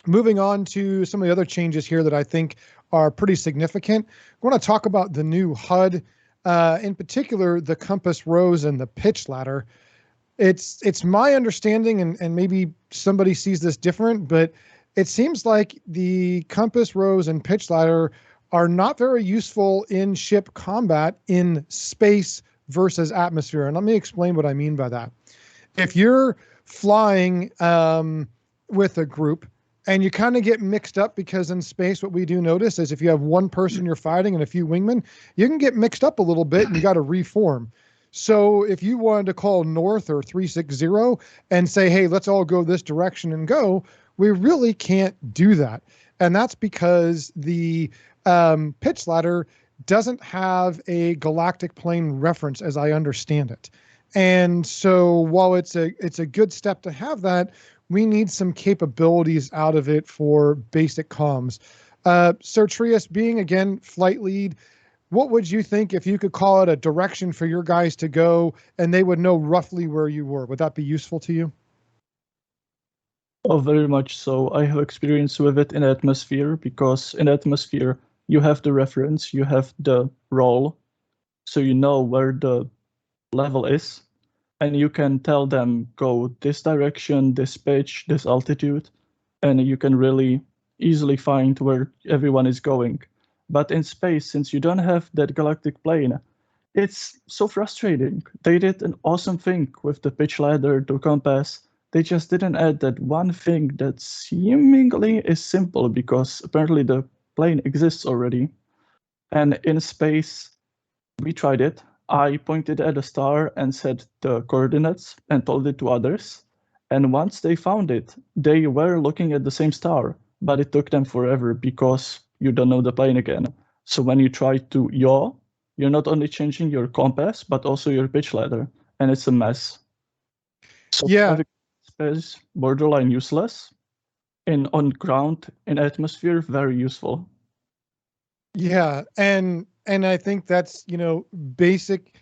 Moving on to some of the other changes here that I think are pretty significant. I want to talk about the new HUD, in particular, the compass rose and the pitch ladder. It's my understanding, and maybe somebody sees this different, but it seems like the compass rose and pitch ladder are not very useful in ship combat in space versus atmosphere. And let me explain what I mean by that. If you're flying with a group, and you kind of get mixed up, because in space, what we do notice is if you have one person you're fighting and a few wingmen, you can get mixed up a little bit and you got to reform. So if you wanted to call north or 360 and say, hey, let's all go this direction and go, we really can't do that. And that's because the pitch ladder doesn't have a galactic plane reference, as I understand it. And so while it's a good step to have that, we need some capabilities out of it for basic comms. Sir Trias, being again flight lead, what would you think if you could call it a direction for your guys to go and they would know roughly where you were? Would that be useful to you? Oh, very much so. I have experience with it in Atmosphere, because in Atmosphere, you have the reference, you have the role, so you know where the level is, and you can tell them, go this direction, this pitch, this altitude, and you can really easily find where everyone is going. But in space, since you don't have that galactic plane, it's so frustrating. They did an awesome thing with the pitch ladder, the compass. They just didn't add that one thing that seemingly is simple, because apparently the plane exists already. And in space, we tried it. I pointed at a star and said the coordinates and told it to others. And once they found it, they were looking at the same star, but it took them forever because you don't know the plane again. So when you try to yaw, you're not only changing your compass, but also your pitch ladder, and it's a mess. So Yeah. Space, borderline useless. On ground, in atmosphere, very useful. Yeah, and I think that's, basic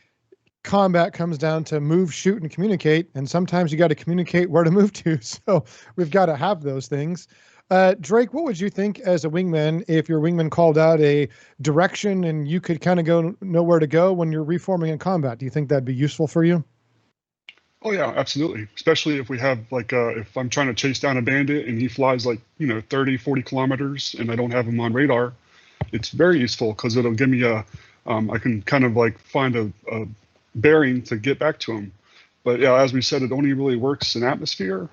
combat comes down to move, shoot, and communicate. And sometimes you got to communicate where to move to. So we've got to have those things. Drake, what would you think as a wingman if your wingman called out a direction and you could kind of know where to go when you're reforming in combat? Do you think that'd be useful for you? Oh yeah, absolutely. Especially if we have if I'm trying to chase down a bandit and he flies 30, 40 kilometers and I don't have him on radar, it's very useful because it'll give me I can kind of find a bearing to get back to him. But yeah, as we said, it only really works in atmosphere.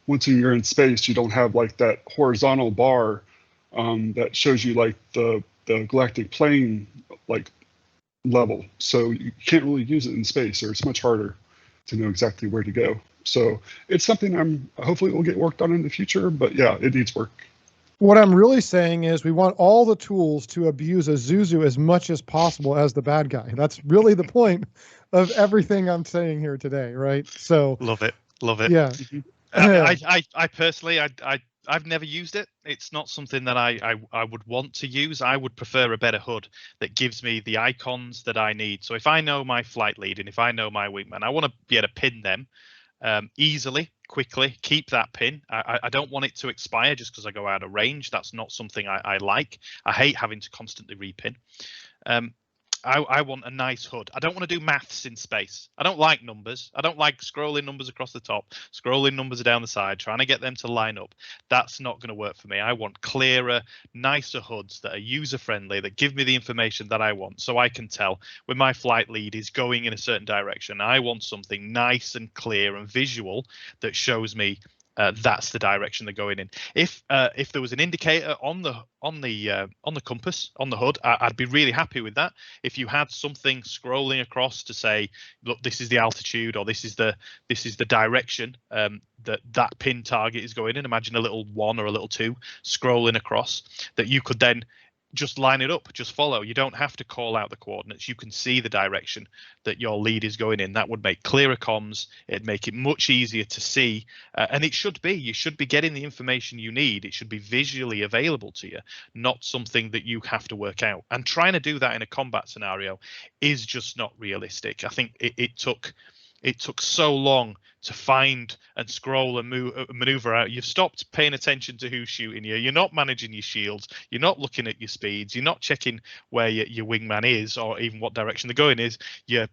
Once you're in space, you don't have that horizontal bar that shows you the galactic plane level. So you can't really use it in space, or it's much harder to know exactly where to go. So it's something hopefully will get worked on in the future, but yeah, it needs work. What I'm really saying is we want all the tools to abuse a Zuzu as much as possible as the bad guy. That's really the point of everything I'm saying here today, right? So Love it. yeah. I personally, I've never used it. It's not something that I would want to use. I would prefer a better HUD that gives me the icons that I need. So if I know my flight lead and if I know my wingman, I want to be able to pin them easily, quickly, keep that pin. I don't want it to expire just because I go out of range. That's not something I like. I hate having to constantly repin. I want a nice HUD. I don't want to do maths in space. I don't like numbers. I don't like scrolling numbers across the top, scrolling numbers down the side, trying to get them to line up. That's not going to work for me. I want clearer, nicer HUDs that are user-friendly, that give me the information that I want so I can tell when my flight lead is going in a certain direction. I want something nice and clear and visual that shows me that's the direction they're going in. If there was an indicator on the compass on the HUD, I'd be really happy with that. If you had something scrolling across to say, look, this is the altitude, or this is the direction that pin target is going in. Imagine a little 1 or a little 2 scrolling across that you could then just line it up, just follow. You don't have to call out the coordinates. You can see the direction that your lead is going in. That would make clearer comms. It'd make it much easier to see. And you should be getting the information you need. It should be visually available to you, not something that you have to work out. And trying to do that in a combat scenario is just not realistic. I think it took so long to find and scroll and maneuver out. You've stopped paying attention to who's shooting you. You're not managing your shields. You're not looking at your speeds. You're not checking where your wingman is or even what direction they're going is. You're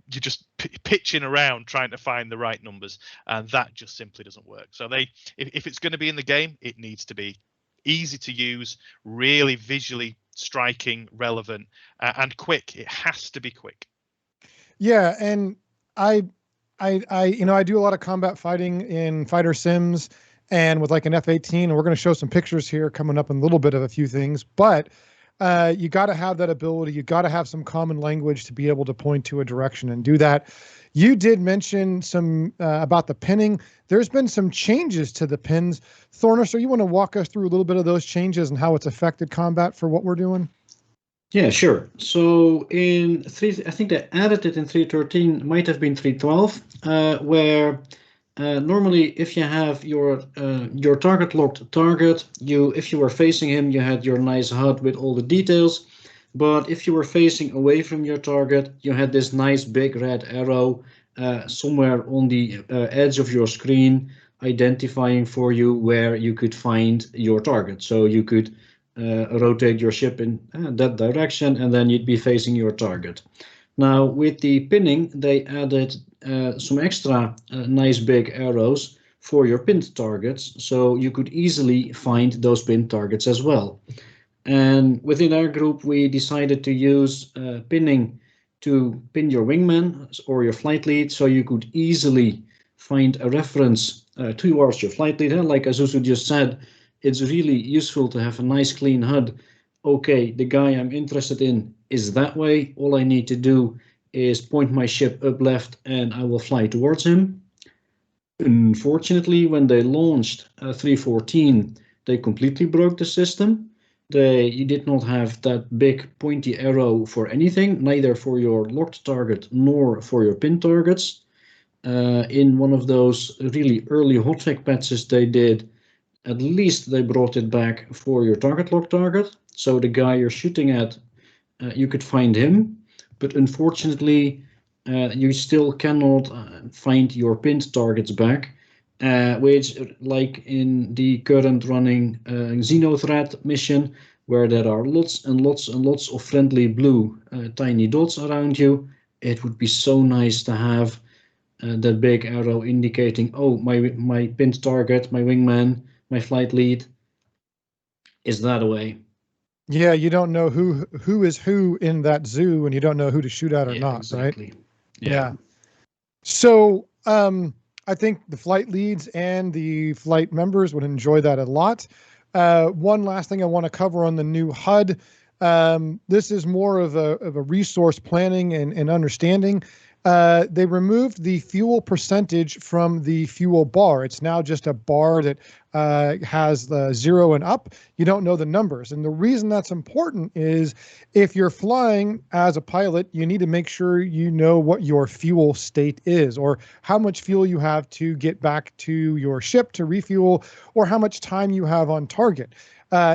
just pitching around trying to find the right numbers, and that just simply doesn't work. So if it's going to be in the game, it needs to be easy to use, really visually striking, relevant, and quick. It has to be quick. Yeah, and I do a lot of combat fighting in fighter sims and with like an F-18, and we're going to show some pictures here coming up in a little bit of a few things, but you got to have that ability. You got to have some common language to be able to point to a direction and do that. You did mention some about the pinning. There's been some changes to the pins. Thorner, so you want to walk us through a little bit of those changes and how it's affected combat for what we're doing? Yeah, sure. So in I think they added it in 3.13, might have been 3.12, where normally if you have your target locked target, if you were facing him, you had your nice HUD with all the details. But if you were facing away from your target, you had this nice big red arrow somewhere on the edge of your screen, identifying for you where you could find your target. So you could rotate your ship in that direction, and then you'd be facing your target. Now, with the pinning, they added some extra nice big arrows for your pinned targets, so you could easily find those pinned targets as well. And within our group, we decided to use pinning to pin your wingman or your flight lead, so you could easily find a reference towards your flight lead. Like Azuzu just said, it's really useful to have a nice clean HUD. Okay, the guy I'm interested in is that way. All I need to do is point my ship up left and I will fly towards him. Unfortunately, when they launched 3.14, they completely broke the system. You did not have that big pointy arrow for anything, neither for your locked target nor for your pinned targets. In one of those really early hotfix patches they did, at least they brought it back for your target lock target. So the guy you're shooting at, you could find him. But unfortunately, you still cannot find your pinned targets back, which, like in the current running Xenothreat mission, where there are lots and lots and lots of friendly blue tiny dots around you, it would be so nice to have that big arrow indicating, oh, my pinned target, my wingman, my flight lead is that away. Yeah, you don't know who is who in that zoo, and you don't know who to shoot at or not, exactly. Right? Yeah. So I think the flight leads and the flight members would enjoy that a lot. One last thing I want to cover on the new HUD. This is more of a resource planning and understanding. They removed the fuel percentage from the fuel bar. It's now just a bar that has the 0 and up. You don't know the numbers. And the reason that's important is if you're flying as a pilot, you need to make sure you know what your fuel state is, or how much fuel you have to get back to your ship to refuel, or how much time you have on target.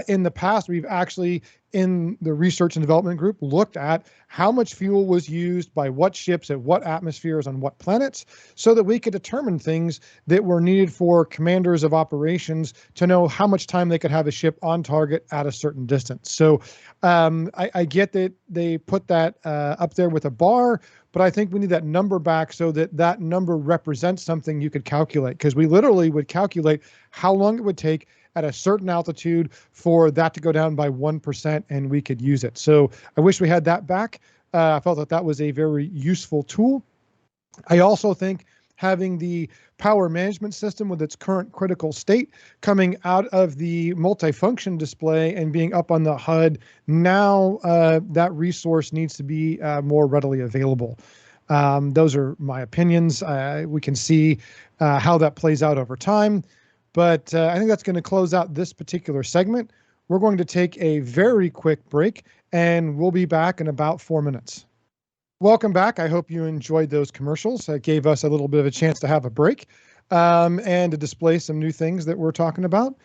In the past, we've actually, in the research and development group, looked at how much fuel was used by what ships at what atmospheres on what planets, so that we could determine things that were needed for commanders of operations to know how much time they could have a ship on target at a certain distance. So I get that they put that up there with a bar, but I think we need that number back so that that number represents something you could calculate, because we literally would calculate how long it would take at a certain altitude for that to go down by 1%, and we could use it. So I wish we had that back. I felt that that was a very useful tool. I also think having the power management system with its current critical state coming out of the multifunction display and being up on the HUD, now that resource needs to be more readily available. Those are my opinions. We can see how that plays out over time. But I think that's going to close out this particular segment. We're going to take a very quick break, and we'll be back in about 4 minutes. Welcome back. I hope you enjoyed those commercials. That gave us a little bit of a chance to have a break and to display some new things that we're talking about.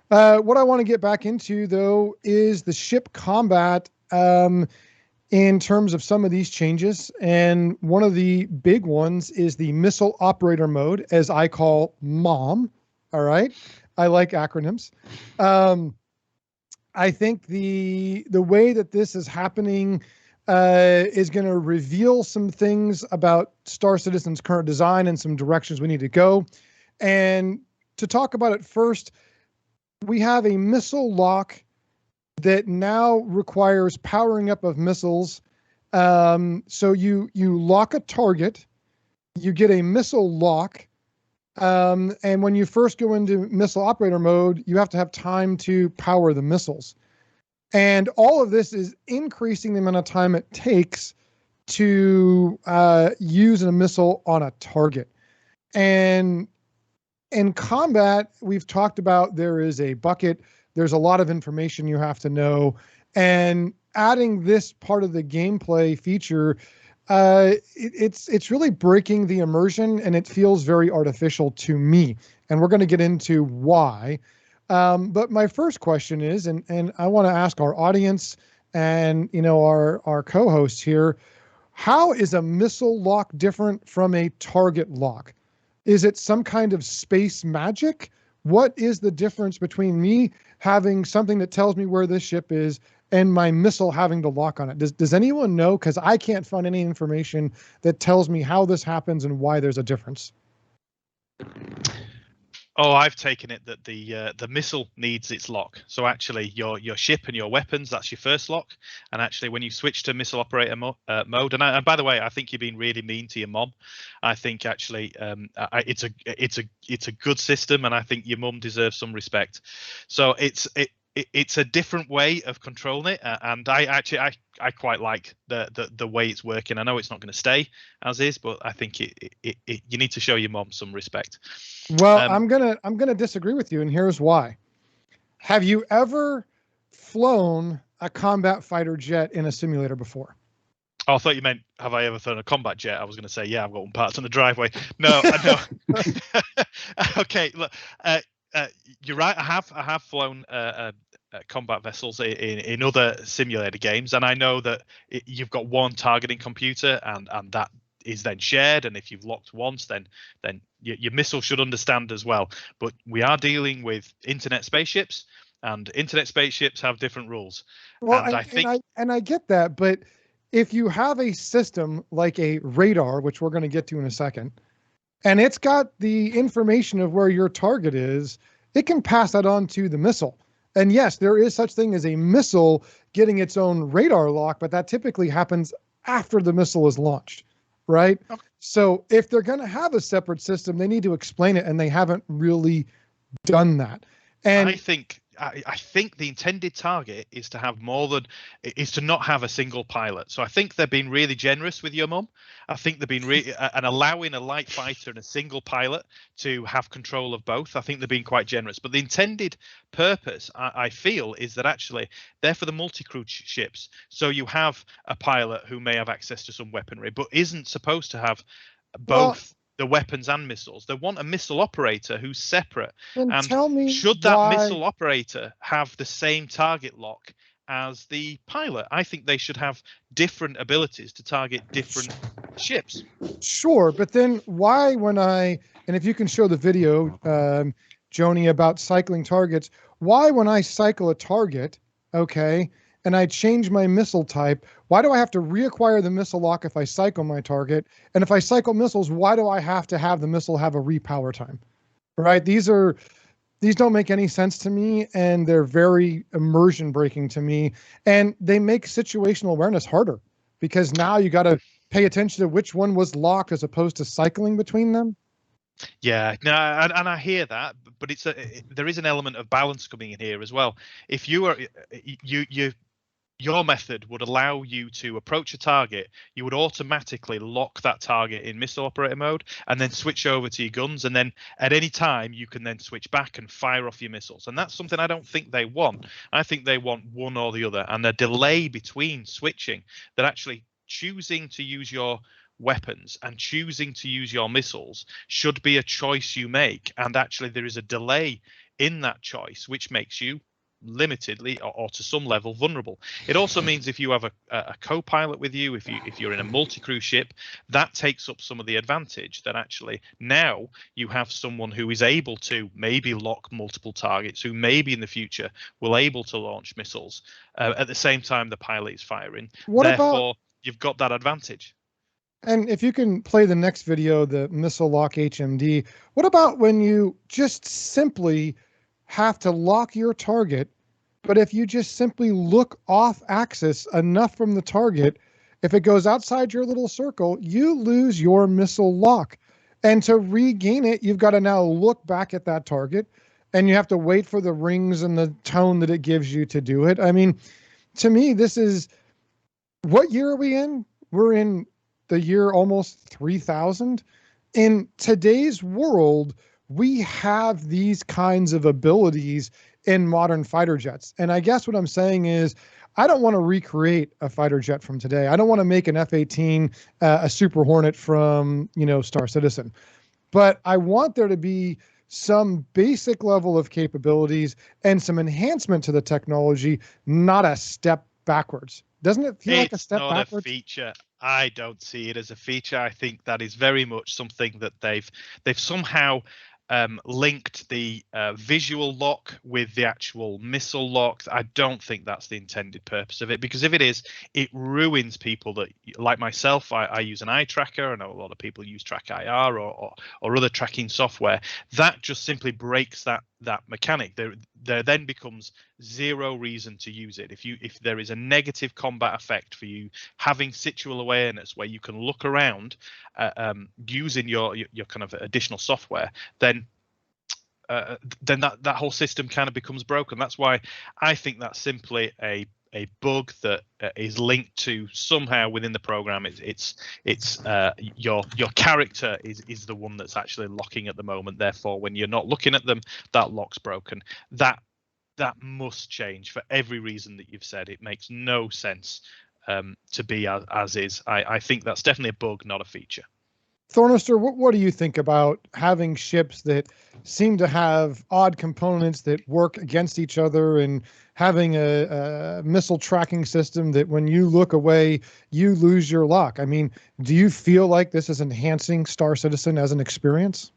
What I want to get back into, though, is the ship combat in terms of some of these changes. And one of the big ones is the missile operator mode, as I call MOM. All right. I like acronyms. I think the way that this is happening is going to reveal some things about Star Citizen's current design and some directions we need to go. And to talk about it first, we have a missile lock that now requires powering up of missiles. So you lock a target, you get a missile lock. And when you first go into missile operator mode, you have to have time to power the missiles. And all of this is increasing the amount of time it takes to use a missile on a target. And in combat, we've talked about there is a bucket. There's a lot of information you have to know. And adding this part of the gameplay feature, it's really breaking the immersion, and it feels very artificial to me. And we're going to get into why. But my first question is, and I want to ask our audience and our co-hosts here, how is a missile lock different from a target lock? Is it some kind of space magic? What is the difference between me having something that tells me where this ship is and my missile having to lock on it? Does anyone know? Because I can't find any information that tells me how this happens and why there's a difference. Oh, I've taken it that the missile needs its lock. So actually, your ship and your weapons, that's your first lock. And actually, when you switch to missile operator mode, and by the way, I think you're being really mean to your mom. I think actually, it's a good system, and I think your mum deserves some respect. So it's a different way of controlling it, and I quite like the way it's working. I know it's not going to stay as is, but I think you need to show your mom some respect. Well, I'm gonna disagree with you, and here's why. Have you ever flown a combat fighter jet in a simulator before? Oh, I thought you meant, have I ever flown a combat jet? I was going to say, yeah, I've got one parked on the driveway. No, no. Okay, look, you're right. I have flown combat vessels in other simulator games, and I know that you've got one targeting computer, and that is then shared. And if you've locked once, then your missile should understand as well. But we are dealing with internet spaceships, and internet spaceships have different rules. Well, and I get that, but if you have a system like a radar, which we're going to get to in a second, and it's got the information of where your target is, it can pass that on to the missile. And yes, there is such thing as a missile getting its own radar lock, but that typically happens after the missile is launched, right? Okay. So if they're going to have a separate system, they need to explain it, and they haven't really done that. And I think the intended target is to have to not have a single pilot. So I think they've been really generous with your mum. I think they've been and allowing a light fighter and a single pilot to have control of both. I think they've been quite generous. But the intended purpose, I feel, is that actually they're for the multi-crew ships. So you have a pilot who may have access to some weaponry, but isn't supposed to have both the weapons and missiles. They want a missile operator who's separate. Then And tell me should that why. missile operator have the same target lock as the pilot? I think they should have different abilities to target different ships. Sure, but then why and if you can show the video, Joni, about cycling targets, why when I cycle a target, okay, and I change my missile type, why do I have to reacquire the missile lock if I cycle my target? And if I cycle missiles, why do I have to have the missile have a repower time? Right? These don't make any sense to me, and they're very immersion breaking to me, and they make situational awareness harder because now you got to pay attention to which one was locked as opposed to cycling between them. Yeah, no, and I hear that, but there is an element of balance coming in here as well. If you are your method would allow you to approach a target, you would automatically lock that target in missile operator mode and then switch over to your guns, and then at any time you can then switch back and fire off your missiles. And that's something I don't think they want. I think they want one or the other, and the delay between switching, that actually choosing to use your weapons and choosing to use your missiles should be a choice you make, and actually there is a delay in that choice which makes you limitedly or to some level vulnerable. It also means if you have a co-pilot with you, if you're in a multi-crew ship, that takes up some of the advantage, that actually now you have someone who is able to maybe lock multiple targets, who maybe in the future will able to launch missiles at the same time the pilot is firing. Therefore, you've got that advantage. And if you can play the next video, the missile lock HMD, what about when you just simply have to lock your target, but if you just simply look off axis enough from the target, if it goes outside your little circle, you lose your missile lock. And to regain it, you've got to now look back at that target, and you have to wait for the rings and the tone that it gives you to do it. I mean, to me, this is, what year are we in? We're in the year almost 3000. In today's world, we have these kinds of abilities in modern fighter jets. And I guess what I'm saying is, I don't want to recreate a fighter jet from today. I don't want to make an F-18 a Super Hornet from, Star Citizen. But I want there to be some basic level of capabilities and some enhancement to the technology, not a step backwards. Doesn't it feel like a step backwards? It's not a feature. I don't see it as a feature. I think that is very much something that they've somehow linked the visual lock with the actual missile lock. I don't think that's the intended purpose of it, because if it is, it ruins people that, like myself, I use an eye tracker. I know a lot of people use TrackIR or other tracking software. That just simply breaks that mechanic. There then becomes zero reason to use it. If there is a negative combat effect for you having situal awareness where you can look around using your kind of additional software, then that whole system kind of becomes broken. That's why I think that's simply a bug that is linked to somehow within the program. It's your character is the one that's actually locking at the moment. Therefore, when you're not looking at them, that lock's broken. That must change for every reason that you've said. It makes no sense to be as is. I think that's definitely a bug, not a feature. Thornister, what do you think about having ships that seem to have odd components that work against each other, and having a missile tracking system that when you look away, you lose your lock? I mean, do you feel like this is enhancing Star Citizen as an experience?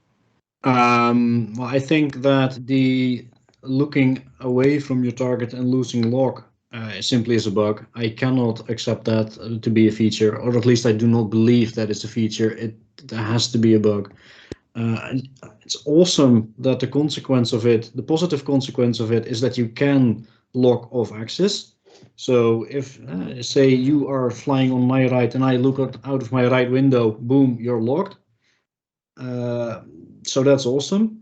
Well, I think that the looking away from your target and losing lock simply is a bug. I cannot accept that to be a feature, or at least I do not believe that it's a feature. It has to be a bug. It's awesome that the positive consequence of it is that you can lock off axis. So if, say, you are flying on my right and I look out of my right window, boom, you're locked. So that's awesome.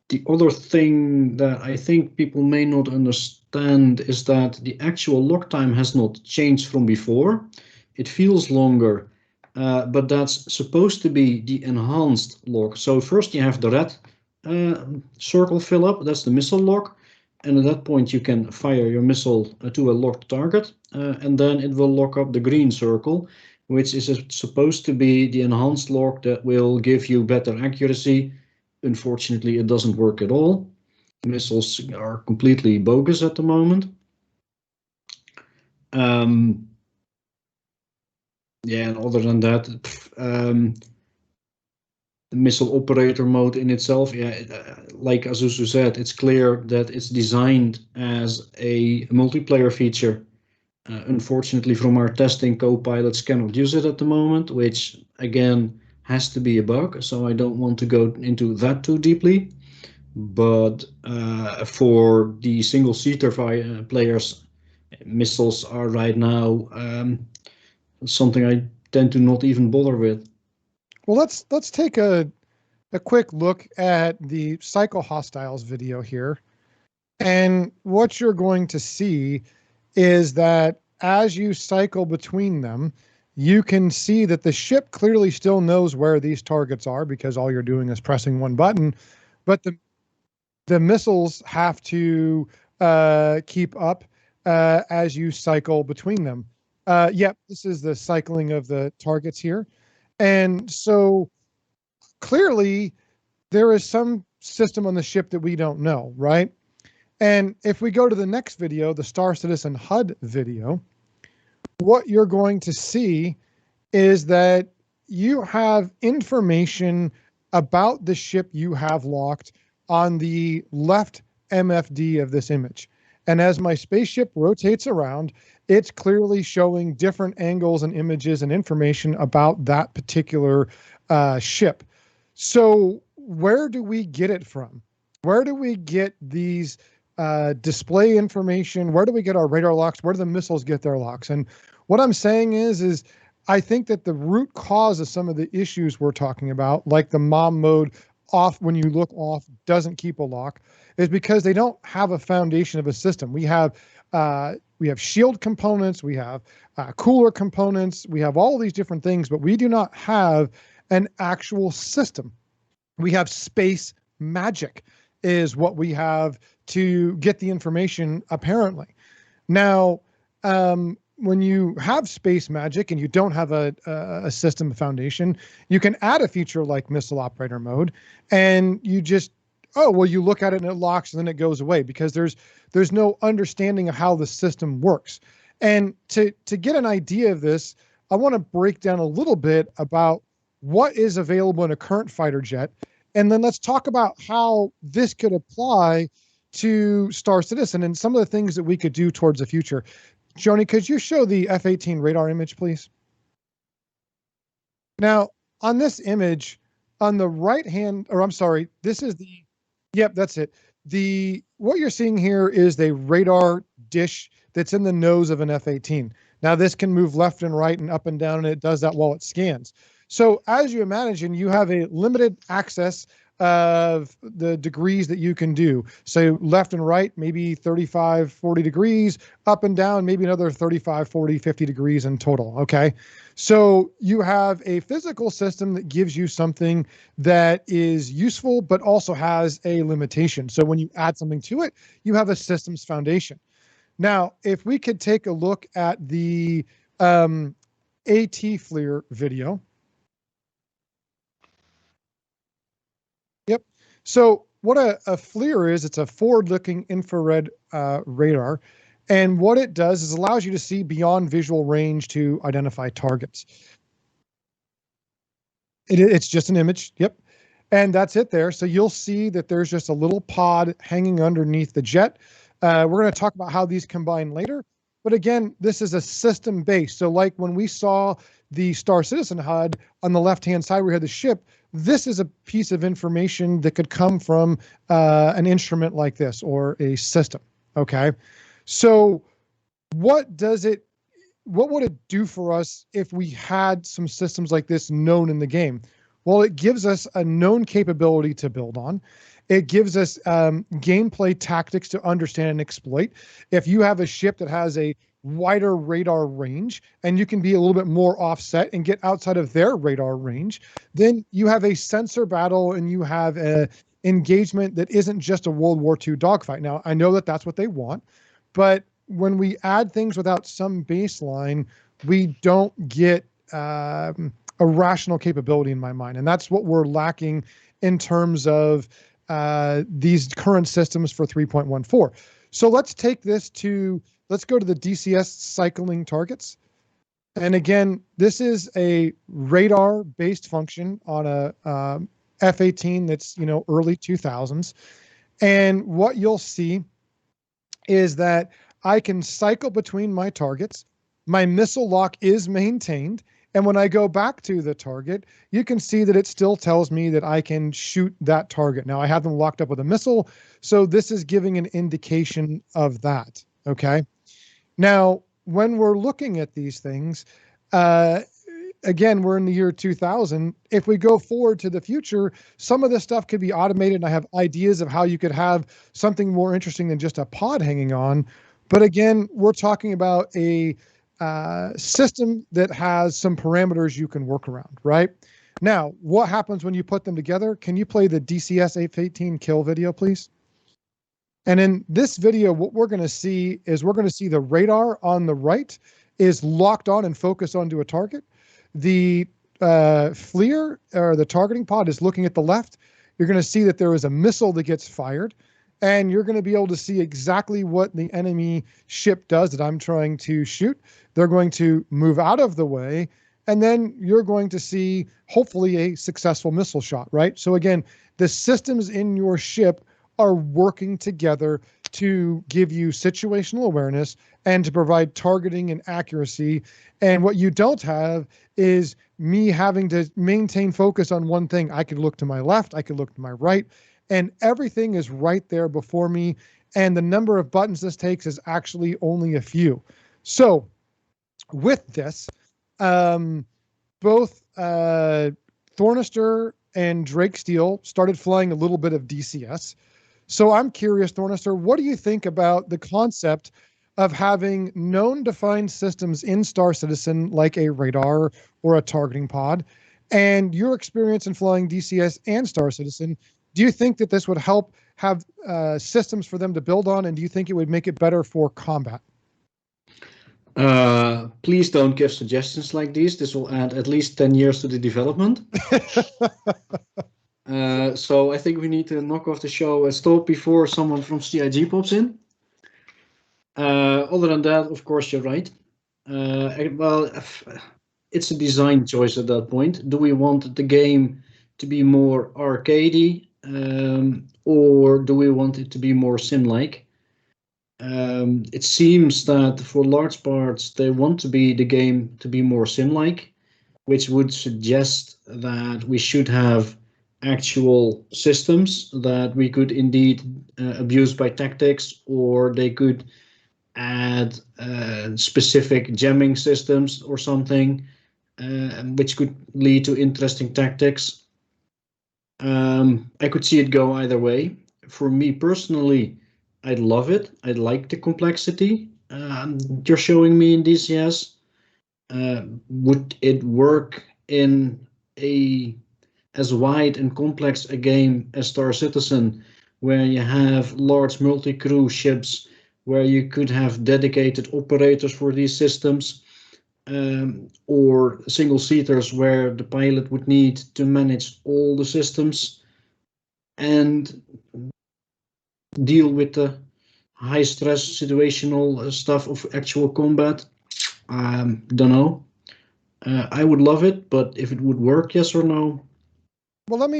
The other thing that I think people may not understand is that the actual lock time has not changed from before. It feels longer, but that's supposed to be the enhanced lock. So first you have the red circle fill up, that's the missile lock. And at that point you can fire your missile to a locked target, and then it will lock up the green circle, which is supposed to be the enhanced lock that will give you better accuracy. Unfortunately, it doesn't work at all. Missiles are completely bogus at the moment. Yeah, and other than that, the missile operator mode in itself, yeah, like Azuzu said, it's clear that it's designed as a multiplayer feature. Unfortunately, from our testing, co-pilots cannot use it at the moment, which again has to be a bug, so I don't want to go into that too deeply. But for the single-seater players, missiles are right now something I tend to not even bother with. Well, let's take a quick look at the Cycle Hostiles video here. And what you're going to see is that as you cycle between them, you can see that the ship clearly still knows where these targets are because all you're doing is pressing one button, but the missiles have to keep up as you cycle between them. Yep, this is the cycling of the targets here. And so clearly there is some system on the ship that we don't know, right? And if we go to the next video, the Star Citizen HUD video, what you're going to see is that you have information about the ship you have locked on the left MFD of this image. And as my spaceship rotates around, it's clearly showing different angles and images and information about that particular ship. So where do we get it from? Where do we get these display information? Where do we get our radar locks? Where do the missiles get their locks? And what I'm saying is I think that the root cause of some of the issues we're talking about, like the mom mode off when you look off doesn't keep a lock, is because they don't have a foundation of a system. We have shield components, we have cooler components, we have all these different things, but we do not have an actual system. We have space magic is what we have to get the information, apparently. Now, when you have space magic and you don't have a system foundation, you can add a feature like missile operator mode, and you just, you look at it and it locks and then it goes away because there's no understanding of how the system works. And to get an idea of this, I want to break down a little bit about what is available in a current fighter jet, and then let's talk about how this could apply to Star Citizen and some of the things that we could do towards the future. Joni, could you show the F-18 radar image, please? Now, on this image, on the right hand, or I'm sorry, this is the, yep, that's it. What you're seeing here is the radar dish that's in the nose of an F-18. Now, this can move left and right and up and down, and it does that while it scans. So as you imagine, you have a limited access of the degrees that you can do. So left and right, maybe 35, 40 degrees, up and down, maybe another 35, 40, 50 degrees in total. Okay. So you have a physical system that gives you something that is useful, but also has a limitation. So when you add something to it, you have a systems foundation. Now, if we could take a look at the AT FLIR video. Yep. So what a FLIR is, it's a forward-looking infrared radar. And what it does is allows you to see beyond visual range to identify targets. It's just an image. Yep. And that's it there. So you'll see that there's just a little pod hanging underneath the jet. We're going to talk about how these combine later. But again, this is a system base. So like when we saw the Star Citizen HUD on the left-hand side, we had the ship. This is a piece of information that could come from an instrument like this or a system. Okay. So what would it do for us if we had some systems like this known in the game? Well, it gives us a known capability to build on. It gives us gameplay tactics to understand and exploit. If you have a ship that has a wider radar range and you can be a little bit more offset and get outside of their radar range, then you have a sensor battle and you have a engagement that isn't just a World War II dogfight. Now, I know that that's what they want, but when we add things without some baseline, we don't get a rational capability in my mind. And that's what we're lacking in terms of these current systems for 3.14. So let's take this to, let's go to the DCS Cycling Targets. And again, this is a radar-based function on a F-18 that's, early 2000s. And what you'll see is that I can cycle between my targets. My missile lock is maintained. And when I go back to the target, you can see that it still tells me that I can shoot that target. Now, I have them locked up with a missile, so this is giving an indication of that, okay? Now, when we're looking at these things, again, we're in the year 2000. If we go forward to the future, some of this stuff could be automated, and I have ideas of how you could have something more interesting than just a pod hanging on. But again, we're talking about a system that has some parameters you can work around, right? Now, what happens when you put them together? Can you play the DCS F-18 kill video, please? And in this video, what we're going to see is we're going to see the radar on the right is locked on and focused onto a target. The FLIR, or the targeting pod, is looking at the left. You're going to see that there is a missile that gets fired, and you're going to be able to see exactly what the enemy ship does that I'm trying to shoot. They're going to move out of the way, and then you're going to see, hopefully, a successful missile shot, right? So again, the systems in your ship are working together to give you situational awareness and to provide targeting and accuracy. And what you don't have is me having to maintain focus on one thing. I could look to my left, I could look to my right, and everything is right there before me. And the number of buttons this takes is actually only a few. So with this, both Thornister and Drake Steele started flying a little bit of DCS. So I'm curious, Thornister, what do you think about the concept of having known defined systems in Star Citizen, like a radar or a targeting pod, and your experience in flying DCS and Star Citizen? Do you think that this would help have systems for them to build on, and do you think it would make it better for combat? Please don't give suggestions like these. This will add at least 10 years to the development. So I think we need to knock off the show and stop before someone from CIG pops in. Other than that, of course, you're right. Well, it's a design choice at that point. Do we want the game to be more arcadey, or do we want it to be more sim-like? It seems that for large parts they want the game to be more sim-like, which would suggest that we should have actual systems that we could indeed abuse by tactics, or they could add specific jamming systems or something, which could lead to interesting tactics. I could see it go either way. For me personally, I'd love it. I'd like the complexity you're showing me in DCS. Would it work in as wide and complex a game as Star Citizen, where you have large multi-crew ships, where you could have dedicated operators for these systems, or single-seaters where the pilot would need to manage all the systems and deal with the high-stress situational stuff of actual combat? Don't know. I would love it, but if it would work, yes or no? Well, let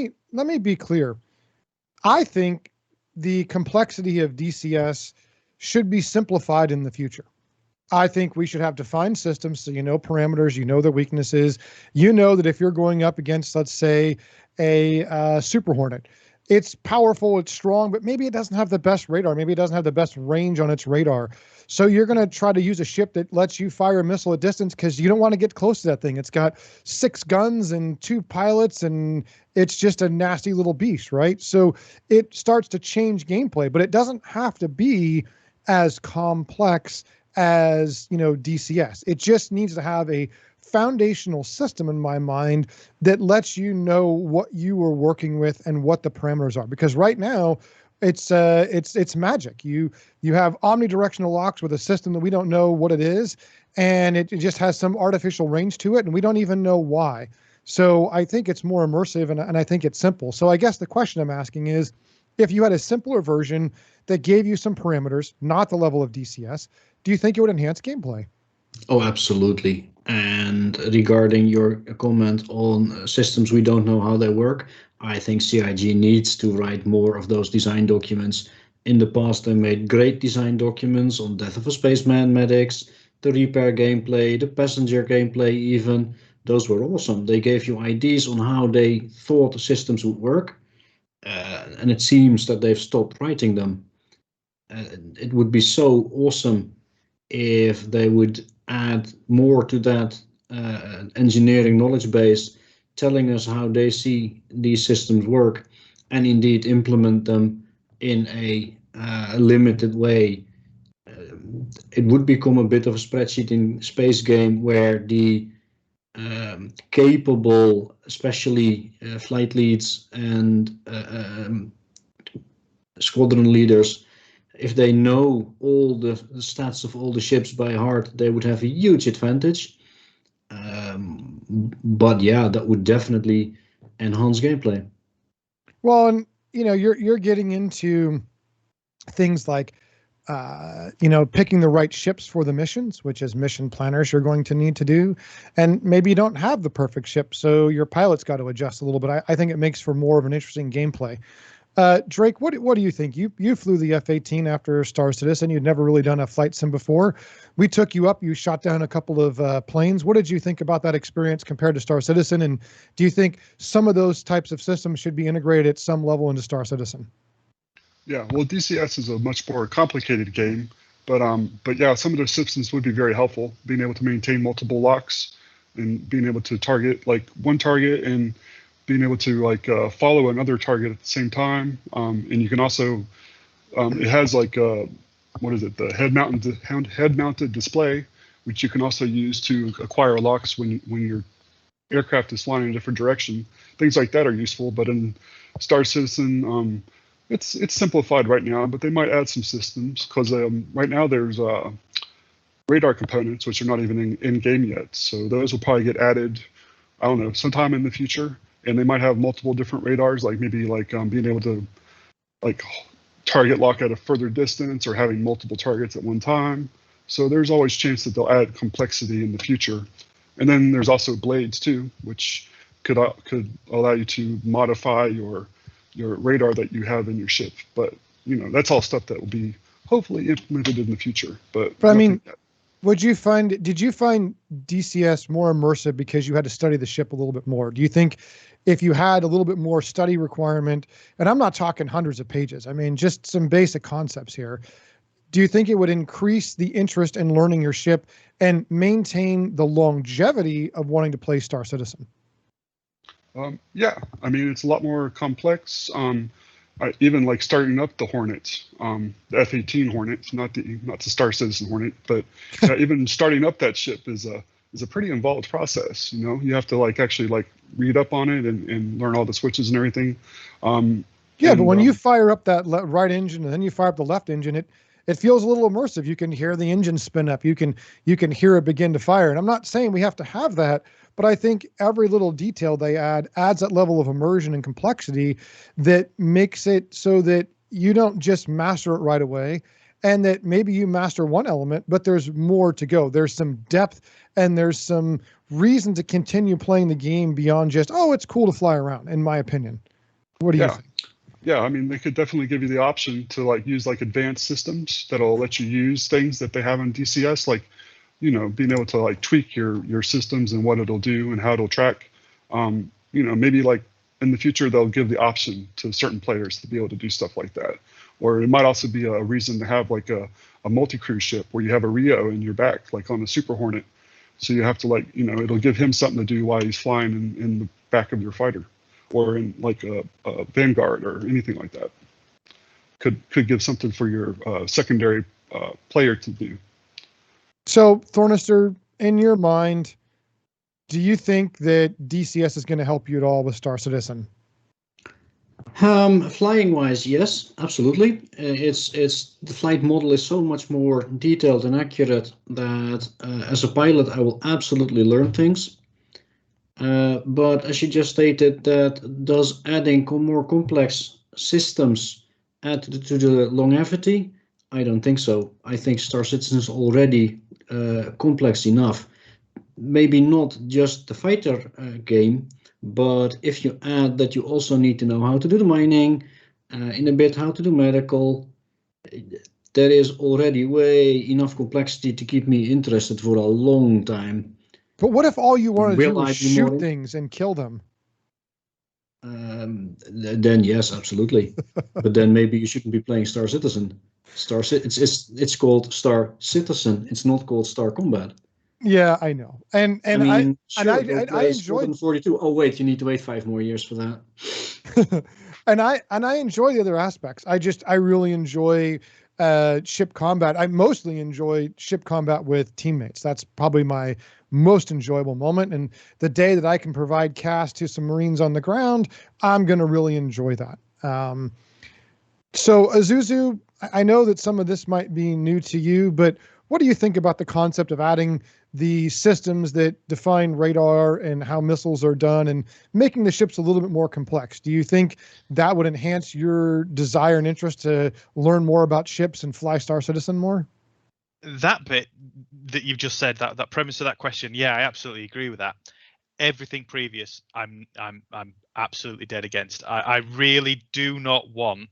me be clear. I think the complexity of DCS should be simplified in the future. I think we should have defined systems, so you know parameters, you know their weaknesses, you know that if you're going up against, let's say, a Super Hornet, it's powerful, it's strong, but maybe it doesn't have the best radar. Maybe it doesn't have the best range on its radar. So you're going to try to use a ship that lets you fire a missile at distance because you don't want to get close to that thing. It's got 6 guns and 2 pilots, and it's just a nasty little beast, right? So it starts to change gameplay, but it doesn't have to be as complex as, DCS. It just needs to have a foundational system in my mind that lets you know what you are working with and what the parameters are. Because right now, it's magic. You have omnidirectional locks with a system that we don't know what it is, and it just has some artificial range to it, and we don't even know why. So I think it's more immersive, and I think it's simple. So I guess the question I'm asking is, if you had a simpler version that gave you some parameters, not the level of DCS, do you think it would enhance gameplay? Oh, absolutely. And regarding your comment on systems we don't know how they work, I think CIG needs to write more of those design documents. In the past, they made great design documents on Death of a Spaceman medics, the repair gameplay, the passenger gameplay even. Those were awesome. They gave you ideas on how they thought the systems would work. And it seems that they've stopped writing them. It would be so awesome if they would add more to that engineering knowledge base, telling us how they see these systems work, and indeed implement them in a limited way. It would become a bit of a spreadsheet in space game where the capable, especially flight leads and squadron leaders, if they know all the stats of all the ships by heart, they would have a huge advantage. But yeah, that would definitely enhance gameplay. Well, and you're getting into things like picking the right ships for the missions, which is mission planners you're going to need to do. And maybe you don't have the perfect ship, so your pilot's got to adjust a little bit. I think it makes for more of an interesting gameplay. Drake, what do you think? You flew the F-18 after Star Citizen. You'd never really done a flight sim before. We took you up. You shot down a couple of planes. What did you think about that experience compared to Star Citizen? And do you think some of those types of systems should be integrated at some level into Star Citizen? Yeah, well, DCS is a much more complicated game, but yeah, some of those systems would be very helpful. Being able to maintain multiple locks and being able to target like one target and being able to follow another target at the same time. And you can also, it has what is it? The head-mounted display, which you can also use to acquire locks when your aircraft is flying in a different direction. Things like that are useful, but in Star Citizen, it's simplified right now, but they might add some systems because right now there's radar components which are not even in game yet. So those will probably get added, I don't know, sometime in the future. And they might have multiple different radars, like maybe being able to target lock at a further distance or having multiple targets at one time. So there's always a chance that they'll add complexity in the future. And then there's also blades too, which could allow you to modify your radar that you have in your ship. But that's all stuff that will be hopefully implemented in the future. But I mean, did you find DCS more immersive because you had to study the ship a little bit more? Do you think if you had a little bit more study requirement, and I'm not talking hundreds of pages, I mean, just some basic concepts here, do you think it would increase the interest in learning your ship and maintain the longevity of wanting to play Star Citizen? Yeah, I mean, it's a lot more complex. Even like starting up the Hornet, the F-18 Hornet, not the Star Citizen Hornet, but even starting up that ship is a pretty involved process. You have to actually read up on it and learn all the switches and everything. But when you fire up that right engine and then you fire up the left engine, it feels a little immersive. You can hear the engine spin up. You can hear it begin to fire. And I'm not saying we have to have that, but I think every little detail they adds that level of immersion and complexity that makes it so that you don't just master it right away, and that maybe you master one element, but there's more to go. There's some depth and there's some reason to continue playing the game beyond just, oh, it's cool to fly around, in my opinion. What do you think? Yeah, I mean, they could definitely give you the option to use advanced systems that'll let you use things that they have in DCS, being able to tweak your systems and what it'll do and how it'll track. Maybe in the future they'll give the option to certain players to be able to do stuff like that. Or it might also be a reason to have like a multi-crew ship where you have a Rio in your back, like on the Super Hornet. So you have to like, it'll give him something to do while he's flying in the back of your fighter, or in like a Vanguard or anything like that. Could give something for your secondary player to do. So, Thornister, in your mind, do you think that DCS is going to help you at all with Star Citizen? Flying wise, yes, absolutely. It's the flight model is so much more detailed and accurate that as a pilot I will absolutely learn things. But as you just stated, that does adding more complex systems add to the longevity? I don't think so. I think Star Citizen is already complex enough. Maybe not just the fighter game, but if you add that you also need to know how to do the mining, in a bit how to do medical, there is already way enough complexity to keep me interested for a long time. But what if all you wanted to do Will I was be shoot more- things and kill them? Then yes, absolutely. But then maybe you shouldn't be playing Star Citizen. It's called Star Citizen. It's not called Star Combat. Yeah, I know. And I mean, sure, I play enjoyed 42. Oh wait, you need to wait 5 more years for that. and I enjoy the other aspects. I really enjoy ship combat. I mostly enjoy ship combat with teammates. That's probably my most enjoyable moment. And the day that I can provide cast to some Marines on the ground, I'm going to really enjoy that. So Azuzu, I know that some of this might be new to you, but what do you think about the concept of adding the systems that define radar and how missiles are done and making the ships a little bit more complex? Do you think that would enhance your desire and interest to learn more about ships and fly Star Citizen more? That bit that you've just said, that premise of that question, yeah, I absolutely agree with that. Everything previous, I'm absolutely dead against. I really do not want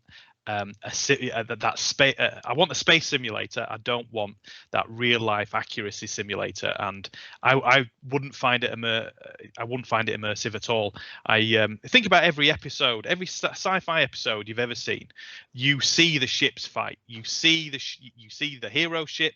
that space. I want a space simulator. I don't want that real life accuracy simulator, and I wouldn't find it immersive at all. I think about every episode, every sci-fi episode you've ever seen. You see the ships fight. You see the hero ship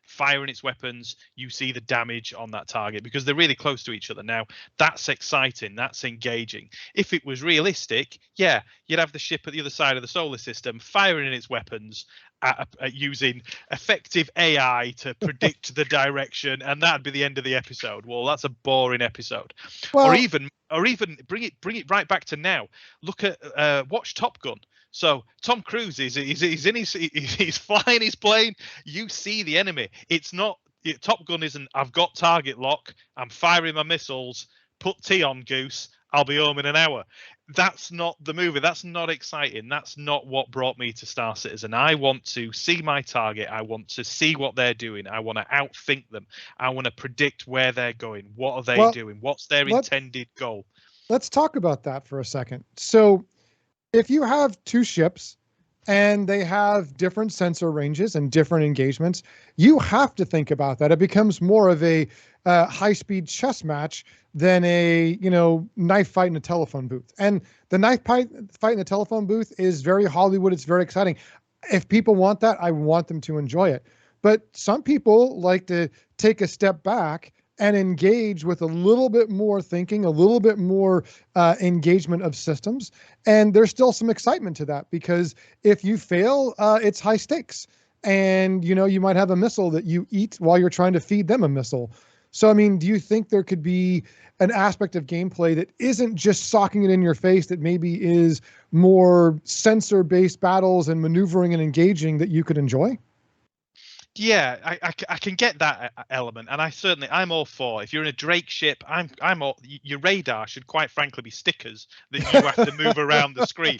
firing its weapons. You see the damage on that target because they're really close to each other. Now that's exciting, that's engaging. If it was realistic, yeah, you'd have the ship at the other side of the solar system firing its weapons at using effective AI to predict the direction, and that'd be the end of the episode. Well, that's a boring episode. Well, or even bring it right back to now. Look at watch Top Gun. So Tom Cruise he's flying his plane. You see the enemy. It's not Top Gun isn't. I've got target lock. I'm firing my missiles. Put T on Goose. I'll be home in an hour. That's not the movie. That's not exciting. That's not what brought me to Star Citizen. I want to see my target. I want to see what they're doing. I want to outthink them. I want to predict where they're going. What are they doing? What's their intended goal? Let's talk about that for a second. So if you have two ships and they have different sensor ranges and different engagements, you have to think about that. It becomes more of a high-speed chess match than a knife fight in a telephone booth. And the knife fight in the telephone booth is very Hollywood. It's very exciting. If people want that, I want them to enjoy it. But some people like to take a step back and engage with a little bit more thinking, a little bit more engagement of systems. And there's still some excitement to that because if you fail, it's high stakes. And, you might have a missile that you eat while you're trying to feed them a missile. So, I mean, do you think there could be an aspect of gameplay that isn't just socking it in your face, that maybe is more sensor-based battles and maneuvering and engaging that you could enjoy? Yeah, I can get that element, and I'm all for. If you're in a Drake ship, I'm all. Your radar should, quite frankly, be stickers that you have to move around the screen.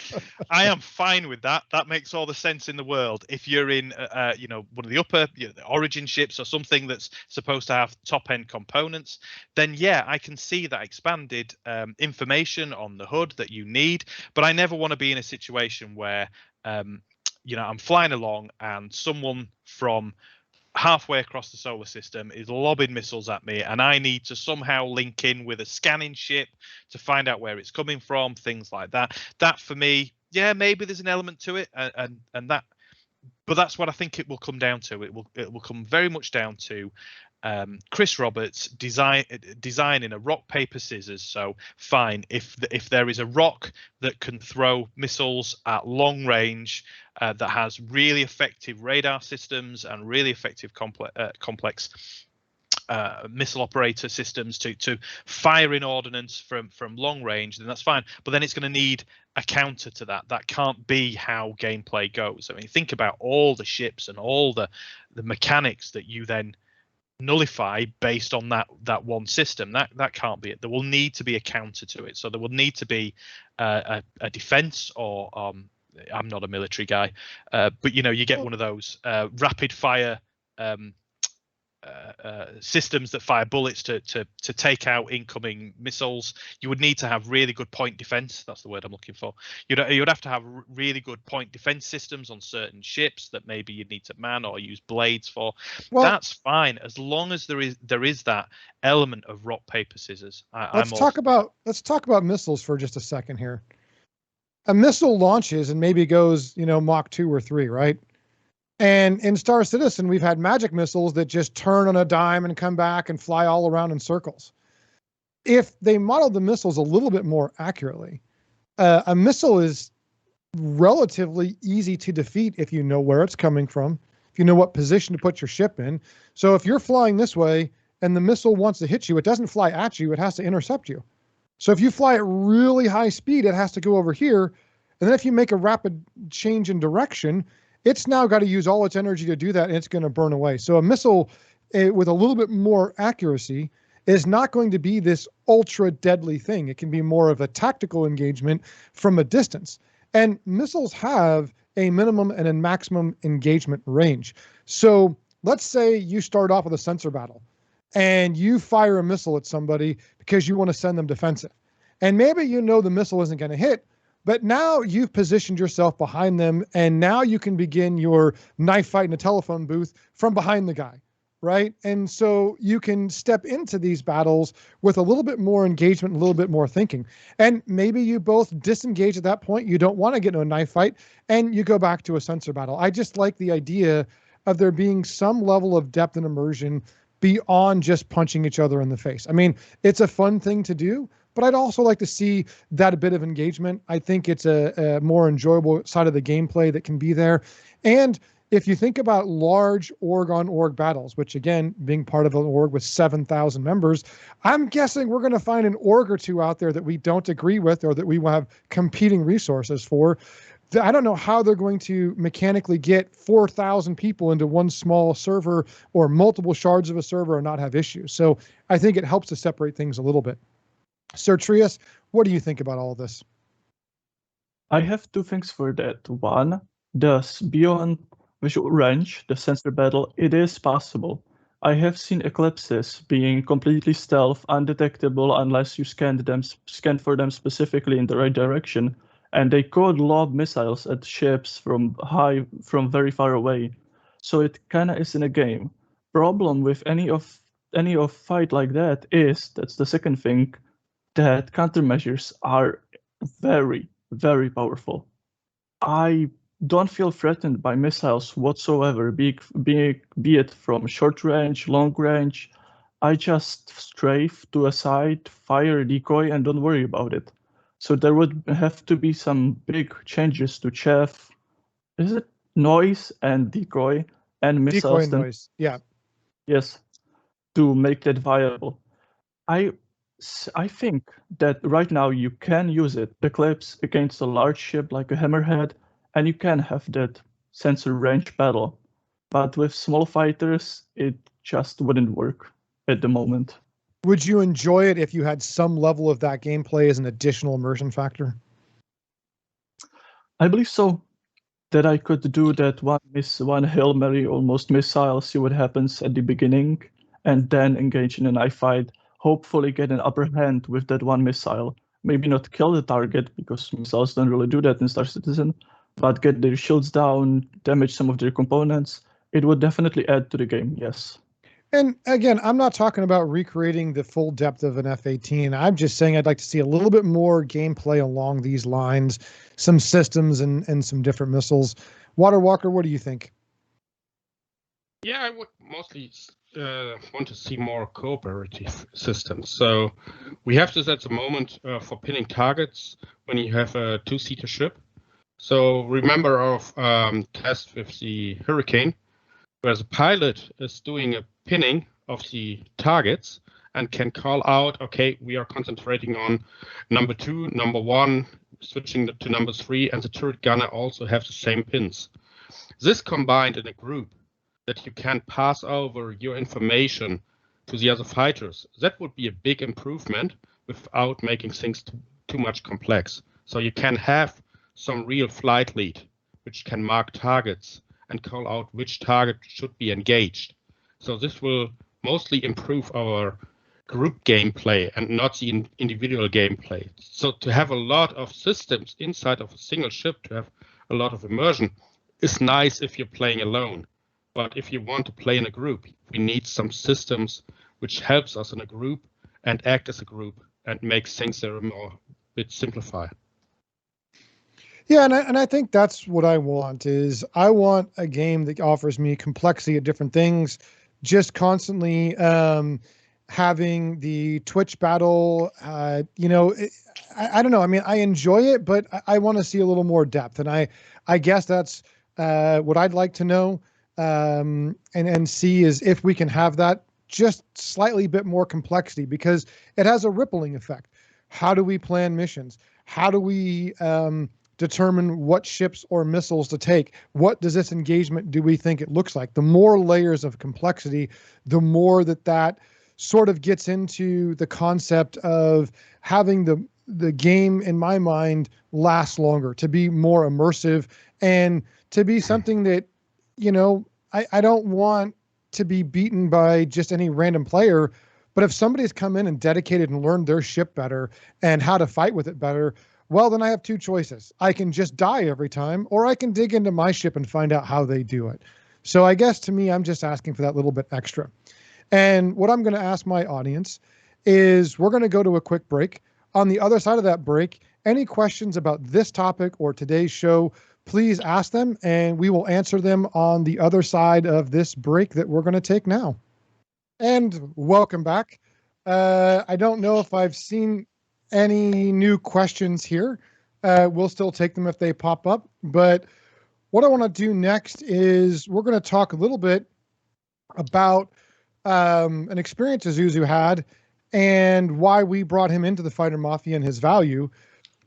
I am fine with that. That makes all the sense in the world. If you're in, one of the upper the Origin ships or something that's supposed to have top-end components, then yeah, I can see that expanded information on the HUD that you need. But I never want to be in a situation where I'm flying along and someone from halfway across the solar system is lobbing missiles at me, and I need to somehow link in with a scanning ship to find out where it's coming from, things like that. That for me, yeah, maybe there's an element to it, and that, but that's what I think it will come down to. It will come very much down to Chris Roberts designing a rock paper scissors. So fine, if there is a rock that can throw missiles at long range, that has really effective radar systems and really effective complex missile operator systems to fire in ordnance from long range, then that's fine. But then it's going to need a counter to that. That can't be how gameplay goes. I mean, think about all the ships and all the mechanics that you then nullify based on that one system. That can't be it. There will need to be a counter to it. So there will need to be a defense, or I'm not a military guy, but you know, you get one of those rapid fire systems that fire bullets to take out incoming missiles. You would need to have really good point defense. That's the word I'm looking for. You'd have to have really good point defense systems on certain ships that maybe you'd need to man or use blades for. Well, that's fine as long as there is that element of rock paper scissors. Let's talk about missiles for just a second here. A missile launches and maybe goes, Mach 2 or 3, right? And in Star Citizen, we've had magic missiles that just turn on a dime and come back and fly all around in circles. If they modeled the missiles a little bit more accurately, a missile is relatively easy to defeat if you know where it's coming from, if you know what position to put your ship in. So if you're flying this way and the missile wants to hit you, it doesn't fly at you, it has to intercept you. So if you fly at really high speed, it has to go over here. And then if you make a rapid change in direction, it's now got to use all its energy to do that, and it's going to burn away. So a missile with a little bit more accuracy is not going to be this ultra deadly thing. It can be more of a tactical engagement from a distance. And missiles have a minimum and a maximum engagement range. So let's say you start off with a sensor battle and you fire a missile at somebody because you want to send them defensive. And maybe the missile isn't going to hit, but now you've positioned yourself behind them, and now you can begin your knife fight in a telephone booth from behind the guy, right? And so you can step into these battles with a little bit more engagement, a little bit more thinking. And maybe you both disengage at that point. You don't want to get into a knife fight, and you go back to a sensor battle. I just like the idea of there being some level of depth and immersion beyond just punching each other in the face. I mean, it's a fun thing to do, but I'd also like to see that a bit of engagement. I think it's a more enjoyable side of the gameplay that can be there. And if you think about large org-on-org battles, which again, being part of an org with 7,000 members, I'm guessing we're going to find an org or two out there that we don't agree with or that we will have competing resources for. I don't know how they're going to mechanically get 4,000 people into one small server or multiple shards of a server and not have issues. So I think it helps to separate things a little bit. Sir Trias, what do you think about all this? I have two things for that. One, beyond visual range, the sensor battle, it is possible. I have seen eclipses being completely stealth, undetectable unless you scan for them specifically in the right direction, and they could lob missiles at ships from very far away. So it kinda is in a game. Problem with any of fight like that is, that's the second thing, that countermeasures are very, very powerful. I don't feel threatened by missiles whatsoever, be it from short range, long range. I just strafe to a side, fire a decoy, and don't worry about it. So there would have to be some big changes to chaff. Is it noise and decoy and missiles? Decoy noise, yeah. Yes, to make that viable. I think that right now you can use it, the clips, against a large ship like a Hammerhead, and you can have that sensor range battle. But with small fighters, it just wouldn't work at the moment. Would you enjoy it if you had some level of that gameplay as an additional immersion factor? I believe so. That I could do that one Hail Mary almost missile, see what happens at the beginning, and then engage in a knife fight. Hopefully get an upper hand with that one missile. Maybe not kill the target, because missiles don't really do that in Star Citizen, but get their shields down, damage some of their components, It would definitely add to the game, yes. And again, I'm not talking about recreating the full depth of an F-18. I'm just saying I'd like to see a little bit more gameplay along these lines, some systems and some different missiles. Water Walker, what do you think? Yeah, I would mostly want to see more cooperative systems. So we have this at the moment for pinning targets when you have a two-seater ship. So remember our test with the Hurricane, where the pilot is doing a pinning of the targets and can call out, okay, we are concentrating on number 2, number 1, switching to number 3, and the turret gunner also have the same pins. This combined in a group that you can pass over your information to the other fighters, that would be a big improvement without making things too much complex. So you can have some real flight lead, which can mark targets and call out which target should be engaged. So this will mostly improve our group gameplay and not the individual gameplay. So to have a lot of systems inside of a single ship, to have a lot of immersion, is nice if you're playing alone. But if you want to play in a group, we need some systems which helps us in a group and act as a group and makes things a bit simplified. Yeah, and I think that's what I want is I want a game that offers me complexity of different things, just constantly having the Twitch battle. I don't know. I mean, I enjoy it, but I want to see a little more depth, and I guess that's what I'd like to know and see is if we can have that just slightly bit more complexity because it has a rippling effect. How do we plan missions? How do we determine what ships or missiles to take? What does this engagement do we think it looks like? The more layers of complexity, the more that sort of gets into the concept of having the game, in my mind, last longer, to be more immersive and to be something that, I don't want to be beaten by just any random player. But if somebody's come in and dedicated and learned their ship better and how to fight with it better, well, then I have two choices. I can just die every time, or I can dig into my ship and find out how they do it. So I guess to me, I'm just asking for that little bit extra. And what I'm going to ask my audience is we're going to go to a quick break. On the other side of that break, any questions about this topic or today's show, please ask them, and we will answer them on the other side of this break that we're going to take now. And welcome back. I don't know if I've seen any new questions here. We'll still take them if they pop up. But what I want to do next is we're going to talk a little bit about an experience Zuzu had and why we brought him into the Fighter Mafia and his value.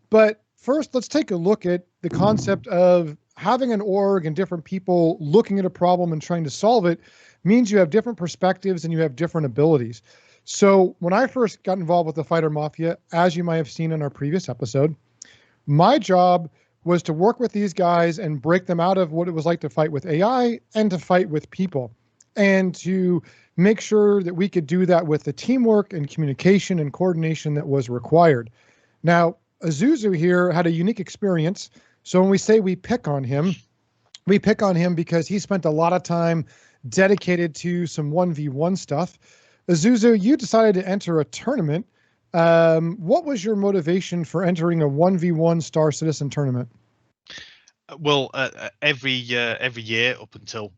But first, let's take a look at the concept of having an org and different people looking at a problem and trying to solve it means you have different perspectives and you have different abilities. So when I first got involved with the Fighter Mafia, as you might have seen in our previous episode, my job was to work with these guys and break them out of what it was like to fight with AI and to fight with people, and to make sure that we could do that with the teamwork and communication and coordination that was required. Now, Zuzu here had a unique experience. So when we say we pick on him because he spent a lot of time dedicated to some 1v1 stuff. Zuzu, you decided to enter a tournament. What was your motivation for entering a 1v1 Star Citizen tournament? Well, every year up until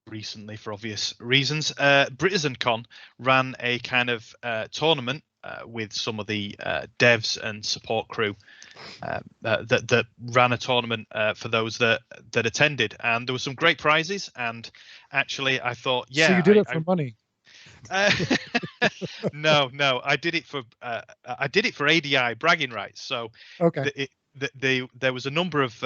recently, for obvious reasons, BritainCon ran a kind of tournament with some of the devs and support crew that ran a tournament for those that attended, and there were some great prizes. And actually, I thought, yeah, so you did it for money. No, I did it for ADI bragging rights. So okay, there was a number of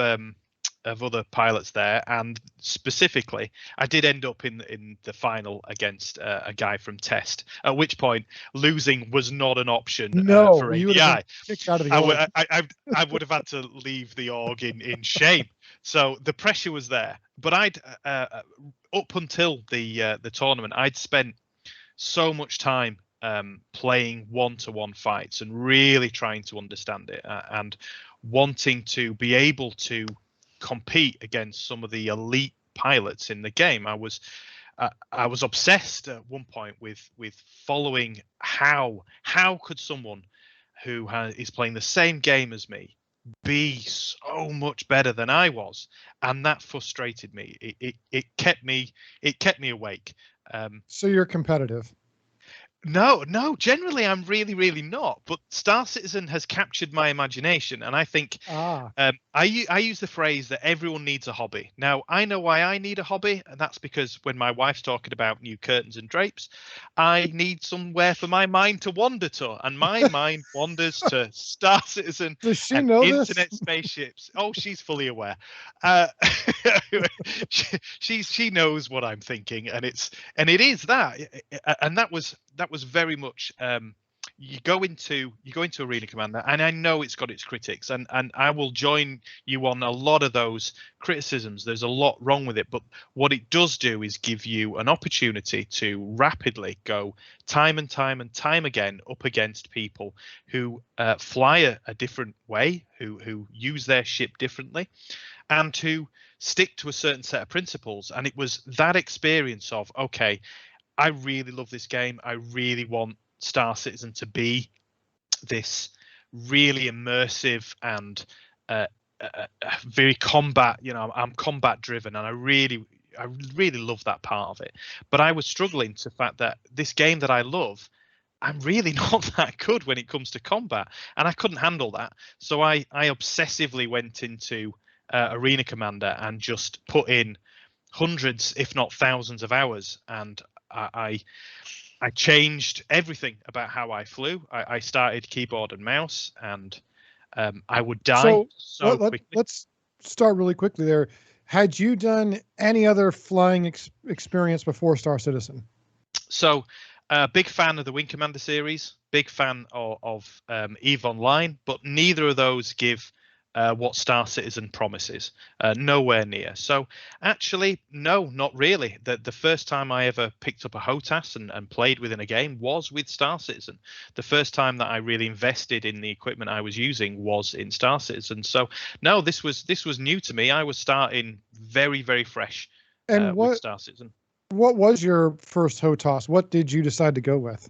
other pilots there, and specifically, I did end up in the final against a guy from Test. At which point, losing was not an option for ADI. You would have been kicked out of the org. I would have had to leave the org in shame. So the pressure was there. But I'd up until the tournament, I'd spent so much time playing one-to-one fights and really trying to understand it and wanting to be able to compete against some of the elite pilots in the game. I was obsessed at one point with following how could someone who is playing the same game as me be so much better than I was, and that frustrated me. It kept me awake. So you're competitive. No, generally I'm really not. But Star Citizen has captured my imagination, and I think I use the phrase that everyone needs a hobby. Now, I know why I need a hobby, and that's because when my wife's talking about new curtains and drapes, I need somewhere for my mind to wander to, and my mind wanders to Star Citizen Does she and know internet this? spaceships. Oh, she's fully aware. She knows what I'm thinking, and it is that, and that was very much you go into Arena Commander, and I know it's got its critics, and I will join you on a lot of those criticisms. There's a lot wrong with it, but what it does do is give you an opportunity to rapidly go time and time again up against people who fly a different way, who use their ship differently, and who stick to a certain set of principles. And it was that experience of, okay, I really love this game. I really want Star Citizen to be this really immersive and very combat. I'm combat driven, and I really love that part of it. But I was struggling to the fact that this game that I love, I'm really not that good when it comes to combat, and I couldn't handle that. So I obsessively went into Arena Commander and just put in hundreds, if not thousands, of hours, and I changed everything about how I flew. I started keyboard and mouse, and I would die so quickly. Let's start really quickly there. Had you done any other flying experience before Star Citizen? So, big fan of the Wing Commander series, big fan of EVE Online, but neither of those give what Star Citizen promises. Nowhere near. So actually, no, not really. The first time I ever picked up a HOTAS and played within a game was with Star Citizen. The first time that I really invested in the equipment I was using was in Star Citizen. So no, this was new to me. I was starting very, very fresh with Star Citizen. What was your first HOTAS? What did you decide to go with?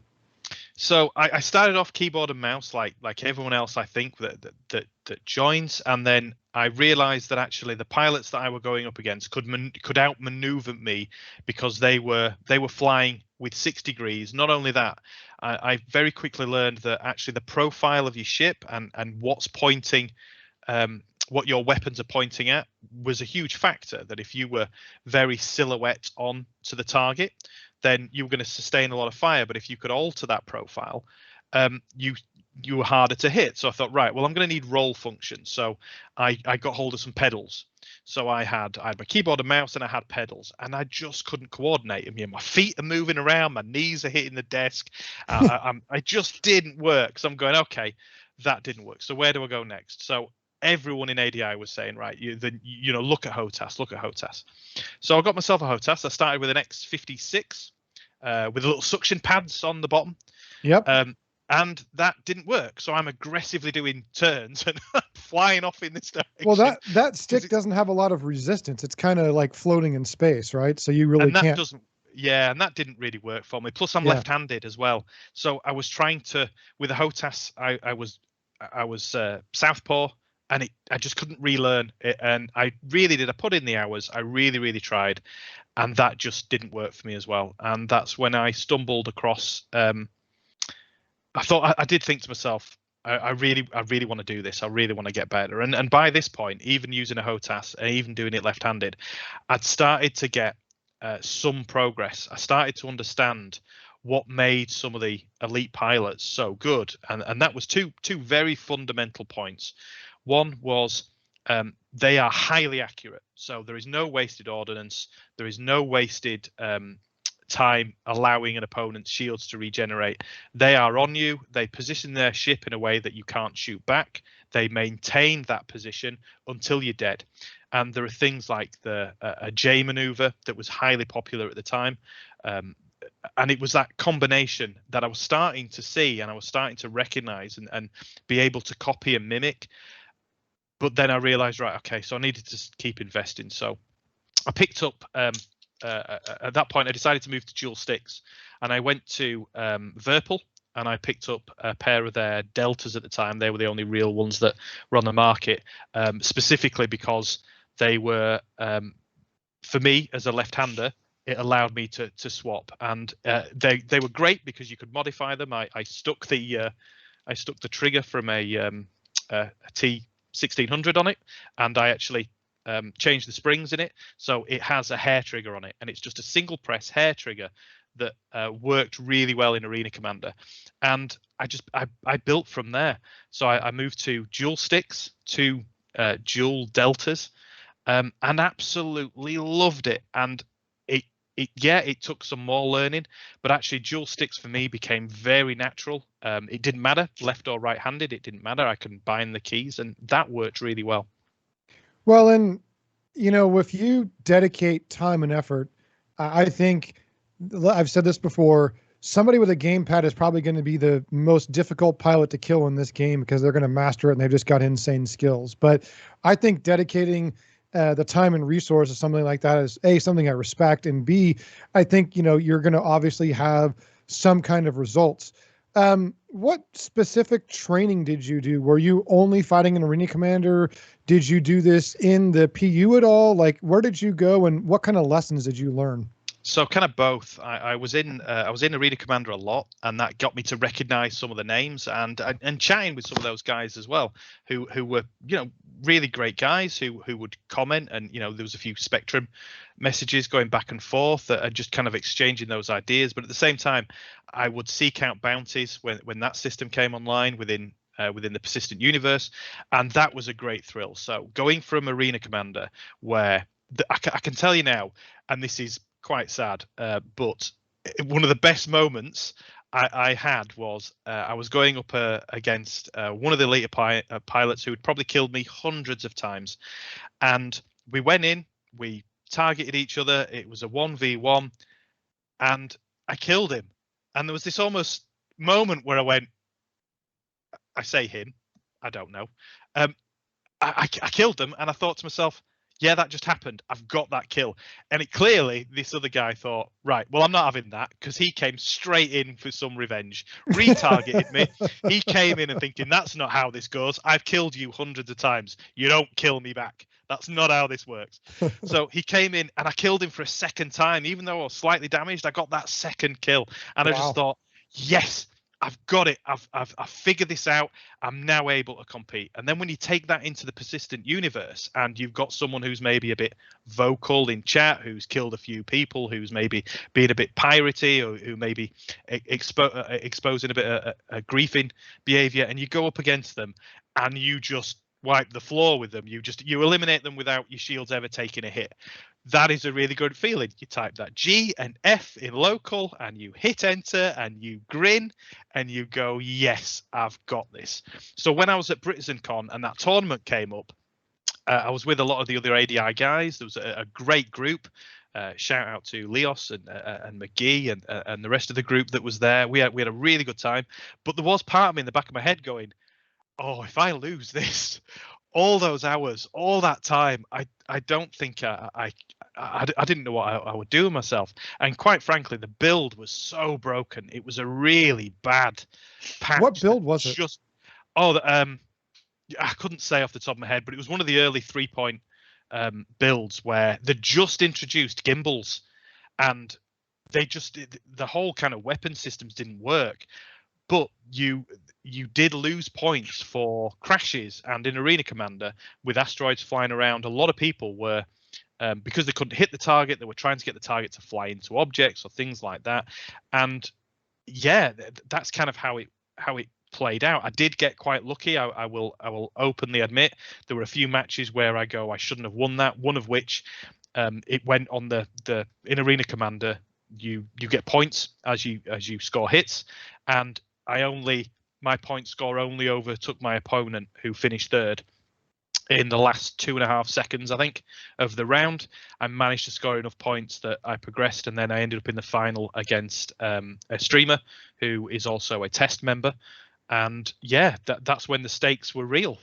So I started off keyboard and mouse like everyone else, I think, that joins, and then I realized that actually the pilots that I were going up against could outmaneuver me because they were flying with 6 degrees. Not only that, I very quickly learned that actually the profile of your ship and what's pointing, what your weapons are pointing at was a huge factor. That if you were very silhouette on to the target, then you were going to sustain a lot of fire. But if you could alter that profile, you were harder to hit. So I thought, right, well, I'm going to need roll functions. So I got hold of some pedals. So I had my keyboard and mouse, and I had pedals, and I just couldn't coordinate them. My feet are moving around, my knees are hitting the desk. I just didn't work. So I'm going, okay, that didn't work. So where do I go next? So everyone in ADI was saying, right, look at HOTAS. So I got myself a HOTAS. I started with an X56 with little suction pads on the bottom. Yep. And that didn't work. So I'm aggressively doing turns and flying off in this direction. Well, that stick doesn't have a lot of resistance. It's kind of like floating in space, right? So you really can't. Yeah, and that didn't really work for me. Plus, I'm left-handed as well. So I was trying to, with a HOTAS, I was southpaw, and I just couldn't relearn it. And I really did. I put in the hours. I really tried, and that just didn't work for me as well. And that's when I stumbled across. I thought I did think to myself, I really want to do this. I really want to get better. And by this point, even using a HOTAS and even doing it left-handed, I'd started to get some progress. I started to understand what made some of the elite pilots so good, and that was two very fundamental points. One was they are highly accurate, so there is no wasted ordnance, there is no wasted time allowing an opponent's shields to regenerate. They are on you. They position their ship in a way that you can't shoot back. They maintain that position until you're dead. And there are things like a J maneuver that was highly popular at the time. And it was that combination that I was starting to see and I was starting to recognize and be able to copy and mimic. But then I realized, right, okay, so I needed to keep investing. So I picked up at that point. I decided to move to dual sticks, and I went to Verpal, and I picked up a pair of their Deltas at the time. They were the only real ones that were on the market, specifically because they were, for me as a left-hander, it allowed me to swap, and they were great because you could modify them. I stuck the trigger from a T1600 on it, and I actually changed the springs in it, so it has a hair trigger on it, and it's just a single press hair trigger that worked really well in Arena Commander, and I built from there. So I moved to dual sticks, to dual deltas, and absolutely loved it. And it took some more learning, but actually dual sticks for me became very natural. It didn't matter left or right handed, it didn't matter. I can bind the keys, and that worked really well. Well, and if you dedicate time and effort, I think I've said this before, somebody with a gamepad is probably going to be the most difficult pilot to kill in this game because they're going to master it and they've just got insane skills. But I think dedicating the time and resources, something like that, is A, something I respect, and B, I think you're going to obviously have some kind of results. What specific training did you do? Were you only fighting in Arena Commander? Did you do this in the PU at all? Like, where did you go, and what kind of lessons did you learn? So kind of both. I was in Arena Commander a lot, and that got me to recognize some of the names and chatting with some of those guys as well, who were really great guys who would comment, and there was a few Spectrum messages going back and forth and just kind of exchanging those ideas. But at the same time, I would seek out bounties when that system came online within the persistent universe, and that was a great thrill. So going from Arena Commander, where I can tell you now, and this is quite sad, but one of the best moments I had was I was going up against one of the later pilots who had probably killed me hundreds of times, and we went in, we targeted each other. It was a 1v1, and I killed him, and there was this almost moment where I went, I say him, I don't know, I killed them, and I thought to myself, yeah, that just happened. I've got that kill. And it clearly, this other guy thought, right, well, I'm not having that, because he came straight in for some revenge, retargeted me. He came in and thinking, that's not how this goes. I've killed you hundreds of times. You don't kill me back. That's not how this works. So he came in, and I killed him for a second time. Even though I was slightly damaged, I got that second kill. And Wow. I just thought, yes, I've got it. I've figured this out. I'm now able to compete. And then when you take that into the persistent universe, and you've got someone who's maybe a bit vocal in chat, who's killed a few people, who's maybe being a bit piratey, or who maybe exposing a bit of griefing behavior, and you go up against them, and you just wipe the floor with them. You eliminate them without your shields ever taking a hit. That is a really good feeling. You type that G and F in local, and you hit enter, and you grin, and you go, yes, I've got this. So when I was at BritainCon and that tournament came up, I was with a lot of the other ADI guys. There was a great group. Shout out to Leos and McGee and the rest of the group that was there. We had a really good time. But there was part of me in the back of my head going, oh, if I lose this, all those hours, all that time, I don't think I didn't know what I would do with myself. And quite frankly, the build was so broken. It was a really bad patch. What build was it? I couldn't say off the top of my head, but it was one of the early 3-point builds where they just introduced gimbals, and the whole kind of weapon systems didn't work. But you did lose points for crashes, and in Arena Commander, with asteroids flying around, a lot of people were, because they couldn't hit the target, they were trying to get the target to fly into objects or things like that. And yeah, that's kind of how it played out. I did get quite lucky. I will openly admit there were a few matches where I shouldn't have won that. One of which it went on in Arena Commander. You get points as you score hits, and my point score only overtook my opponent, who finished third, in the last 2.5 seconds, I think, of the round. I managed to score enough points that I progressed, and then I ended up in the final against a streamer who is also a test member. And yeah, that's when the stakes were real.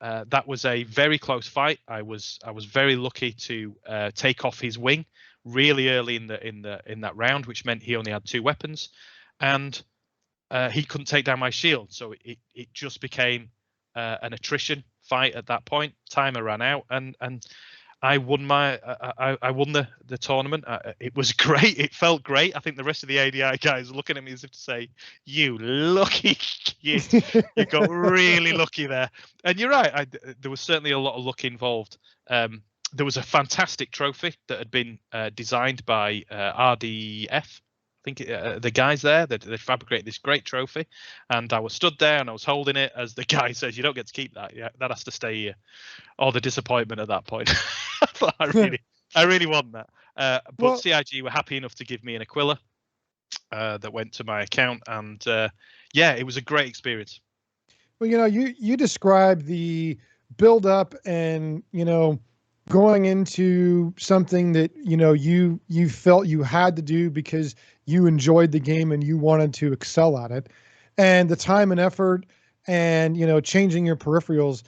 that was a very close fight. I was very lucky to take off his wing really early in that round, which meant he only had 2 weapons, and he couldn't take down my shield. So it just became an attrition fight at that point. Timer ran out, and I won I won the tournament. It was great. It felt great. I think the rest of the ADI guys were looking at me as if to say, "You lucky kid, you got really lucky there." And you're right. There was certainly a lot of luck involved. There was a fantastic trophy that had been designed by RDF. I think the guys there, they fabricated this great trophy, and I was stood there and I was holding it as the guy says, "You don't get to keep that. Yeah, that has to stay here." Oh, the disappointment at that point. I really want that. But CIG were happy enough to give me an Aquila that went to my account, and yeah, it was a great experience. Well, you described the build up and going into something that you felt you had to do because you enjoyed the game and you wanted to excel at it, and the time and effort and changing your peripherals.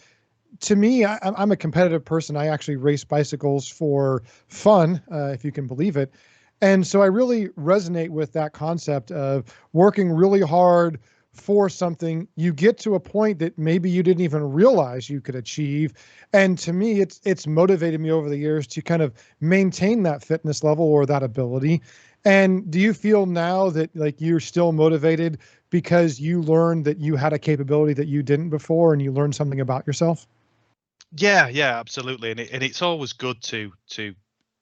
To me, I'm a competitive person. I actually race bicycles for fun, if you can believe it. And so I really resonate with that concept of working really hard for something. You get to a point that maybe you didn't even realize you could achieve. And to me, it's motivated me over the years to kind of maintain that fitness level or that ability. And do you feel now that like you're still motivated because you learned that you had a capability that you didn't before and you learned something about yourself? Yeah, absolutely. And it's always good to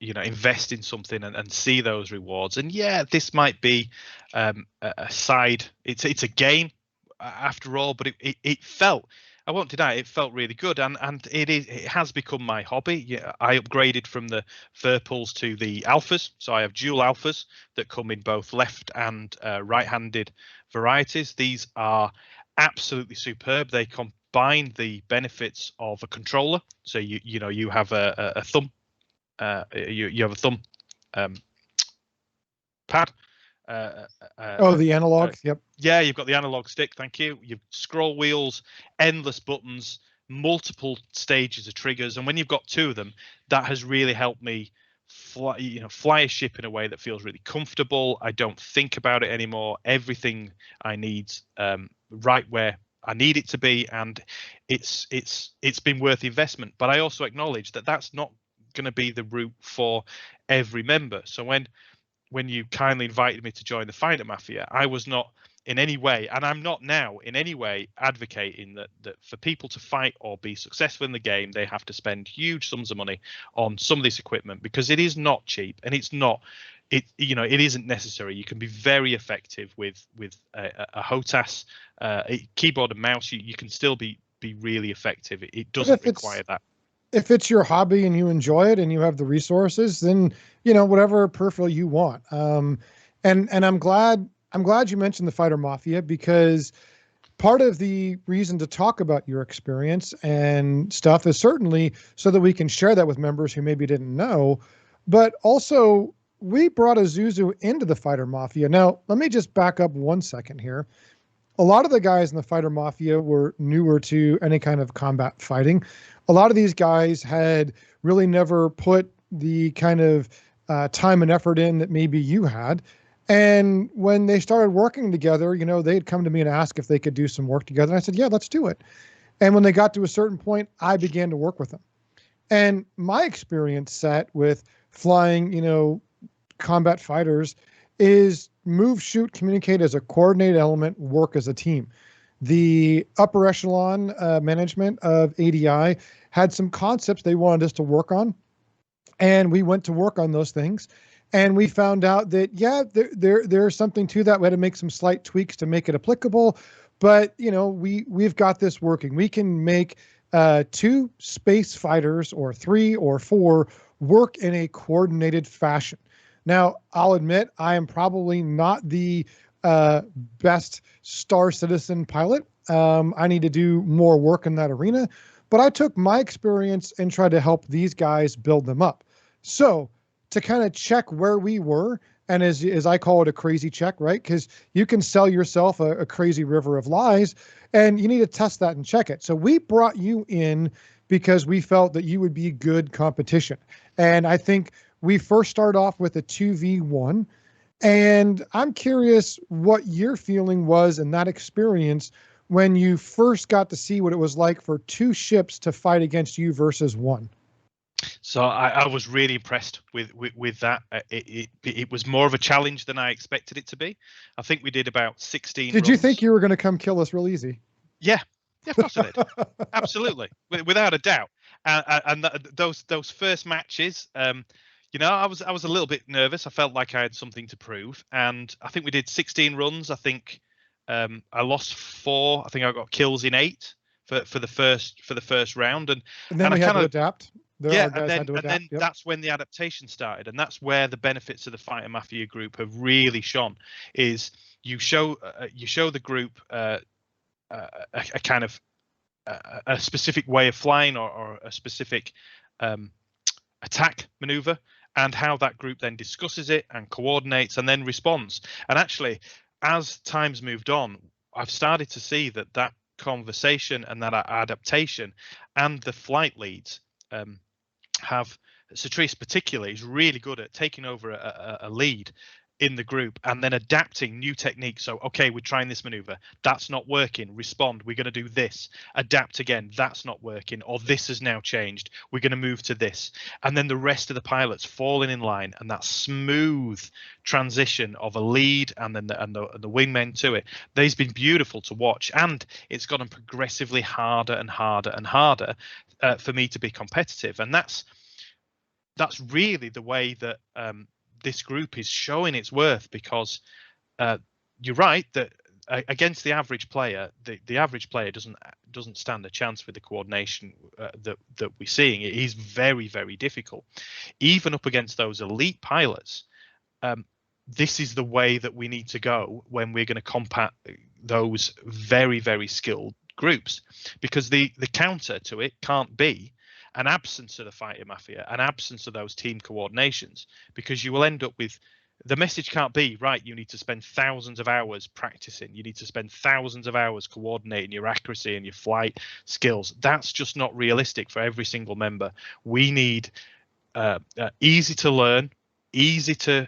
invest in something and see those rewards. And yeah, this might be a side. It's a game after all, but it felt, I won't deny it felt really good, and it has become my hobby. Yeah, I upgraded from the Furples to the alphas, so I have dual alphas that come in both left and right-handed varieties. These are absolutely superb. They combine the benefits of a controller. So you have a thumb. You have a thumb pad. The analog. Yep. Yeah, you've got the analog stick. Thank you. You've scroll wheels, endless buttons, multiple stages of triggers, and when you've got 2 of them, that has really helped me fly a ship in a way that feels really comfortable. I don't think about it anymore. Everything I need right where I need it to be, and it's been worth the investment. But I also acknowledge that that's not going to be the route for every member. So when you kindly invited me to join the Fighter Mafia, I was not in any way, and I'm not now in any way advocating that for people to fight or be successful in the game, they have to spend huge sums of money on some of this equipment, because it is not cheap, and it isn't necessary. You can be very effective with a HOTAS, a keyboard and mouse. You can still be really effective. It doesn't require that. If it's your hobby and you enjoy it and you have the resources, then whatever peripheral you want. And I'm glad you mentioned the Fighter Mafia, because part of the reason to talk about your experience and stuff is certainly so that we can share that with members who maybe didn't know, but also we brought Isuzu into the Fighter Mafia. Now, let me just back up 1 second here. A lot of the guys in the Fighter Mafia were newer to any kind of combat fighting. A lot of these guys had really never put the kind of time and effort in that maybe you had. And when they started working together, they'd come to me and ask if they could do some work together. And I said, yeah, let's do it. And when they got to a certain point, I began to work with them. And my experience set with flying, combat fighters is move, shoot, communicate as a coordinated element, work as a team. The upper echelon management of ADI had some concepts they wanted us to work on, and we went to work on those things. And we found out that, yeah, there's something to that. We had to make some slight tweaks to make it applicable, but we've got this working. We can make 2 space fighters or 3 or 4 work in a coordinated fashion. Now, I'll admit I am probably not the best Star Citizen pilot. I need to do more work in that arena, but I took my experience and tried to help these guys build them up. So to kind of check where we were and as I call it, a crazy check, right? Because you can sell yourself a crazy river of lies, and you need to test that and check it. So we brought you in because we felt that you would be good competition. And I think we first start off with a 2v1. And I'm curious what your feeling was in that experience when you first got to see what it was like for two ships to fight against you versus one. So I was really impressed with that. It was more of a challenge than I expected it to be. I think we did about 16 Did runs. you think you were going to come kill us real easy? Yeah, of course I did. Absolutely, without a doubt. And those first matches, I was a little bit nervous. I felt like I had something to prove, and I think we did 16 runs. I think I lost 4. I think I got kills in 8 for the first round, and then we I had kind to of adapt. Then that's when the adaptation started, and that's where the benefits of the Fighter Mafia group have really shone. Is you show the group a kind of a specific way of flying or a specific attack maneuver, and how that group then discusses it and coordinates and then responds. And actually, as time's moved on, I've started to see that conversation and that adaptation and the flight leads have Strafe particularly is really good at taking over a lead in the group and then adapting new techniques. So, okay, we're trying this maneuver. That's not working. Respond. We're going to do this. Adapt again. That's not working. Or this has now changed. We're going to move to this. And then the rest of the pilots falling in line, and that smooth transition of a lead and then the wingmen to it. They've been beautiful to watch, and it's gotten progressively harder and harder and harder for me to be competitive. And that's really the way that this group is showing its worth, because you're right that against the average player, the average player doesn't stand a chance with the coordination that we're seeing. It is very, very difficult, even up against those elite pilots. This is the way that we need to go when we're going to combat those very, very skilled groups, because the counter to it can't be an absence of the Fighter Mafia, an absence of those team coordinations, because you will end up with, the message can't be, right, you need to spend thousands of hours practicing, you need to spend thousands of hours coordinating your accuracy and your flight skills. That's just not realistic for every single member. We need easy to learn, easy to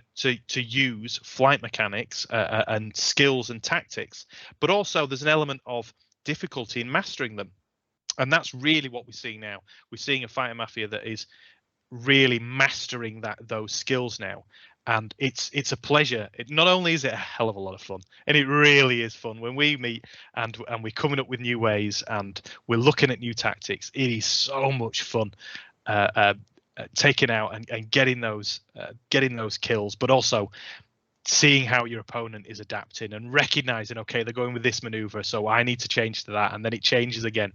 use flight mechanics and skills and tactics, but also there's an element of difficulty in mastering them. And that's really what we're seeing now. We're seeing a Fighter Mafia that is really mastering those skills now, and it's a pleasure. Not only is it a hell of a lot of fun, and it really is fun when we meet and we're coming up with new ways and we're looking at new tactics. It is so much fun taking out and getting those kills, but also seeing how your opponent is adapting and recognizing, okay, they're going with this maneuver, so I need to change to that, and then it changes again.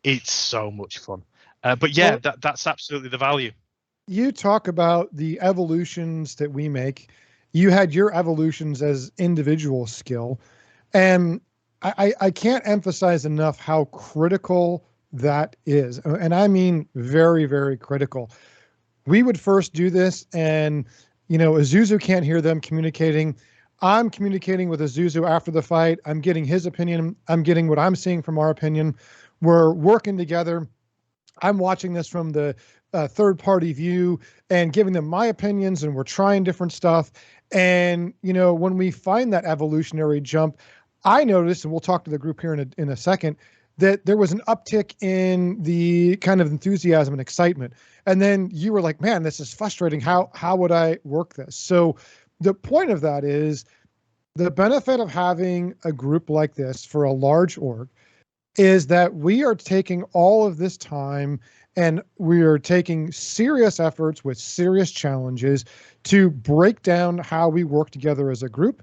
It's so much fun. But yeah, that's absolutely the value. You talk about the evolutions that we make. You had your evolutions as individual skill, and I can't emphasize enough how critical that is. And I mean very, very critical. We would first do this, and Azuzu can't hear them communicating. I'm communicating with Azuzu after the fight. I'm getting his opinion. I'm getting what I'm seeing from our opinion. We're working together. I'm watching this from the third-party view and giving them my opinions, and we're trying different stuff. And, when we find that evolutionary jump, I noticed, and we'll talk to the group here in a second, that there was an uptick in the kind of enthusiasm and excitement. And then you were like, man, this is frustrating. How would I work this? So the point of that is the benefit of having a group like this for a large org is that we are taking all of this time and we are taking serious efforts with serious challenges to break down how we work together as a group.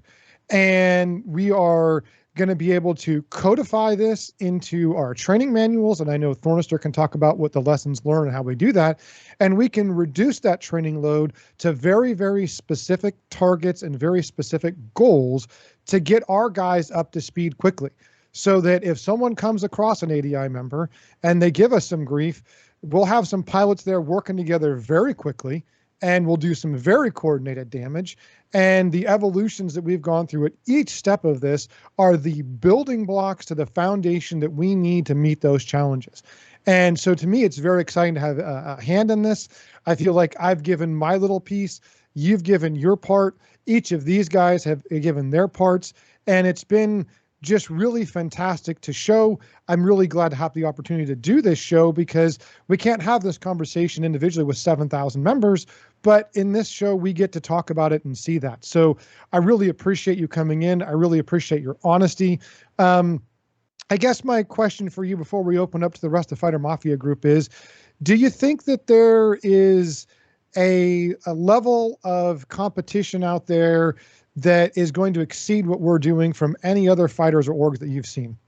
And we are going to be able to codify this into our training manuals. And I know Thornister can talk about what the lessons learned and how we do that. And we can reduce that training load to very, very specific targets and very specific goals to get our guys up to speed quickly. So that if someone comes across an ADI member and they give us some grief, we'll have some pilots there working together very quickly and will do some very coordinated damage. And the evolutions that we've gone through at each step of this are the building blocks to the foundation that we need to meet those challenges. And so to me, it's very exciting to have a hand in this. I feel like I've given my little piece. You've given your part. Each of these guys have given their parts. And it's been just really fantastic to show. I'm really glad to have the opportunity to do this show, because we can't have this conversation individually with 7,000 members, but in this show, we get to talk about it and see that. So I really appreciate you coming in. I really appreciate your honesty. I guess my question for you before we open up to the rest of the Fighter Mafia group is, do you think that there is a level of competition out there that is going to exceed what we're doing from any other fighters or orgs that you've seen?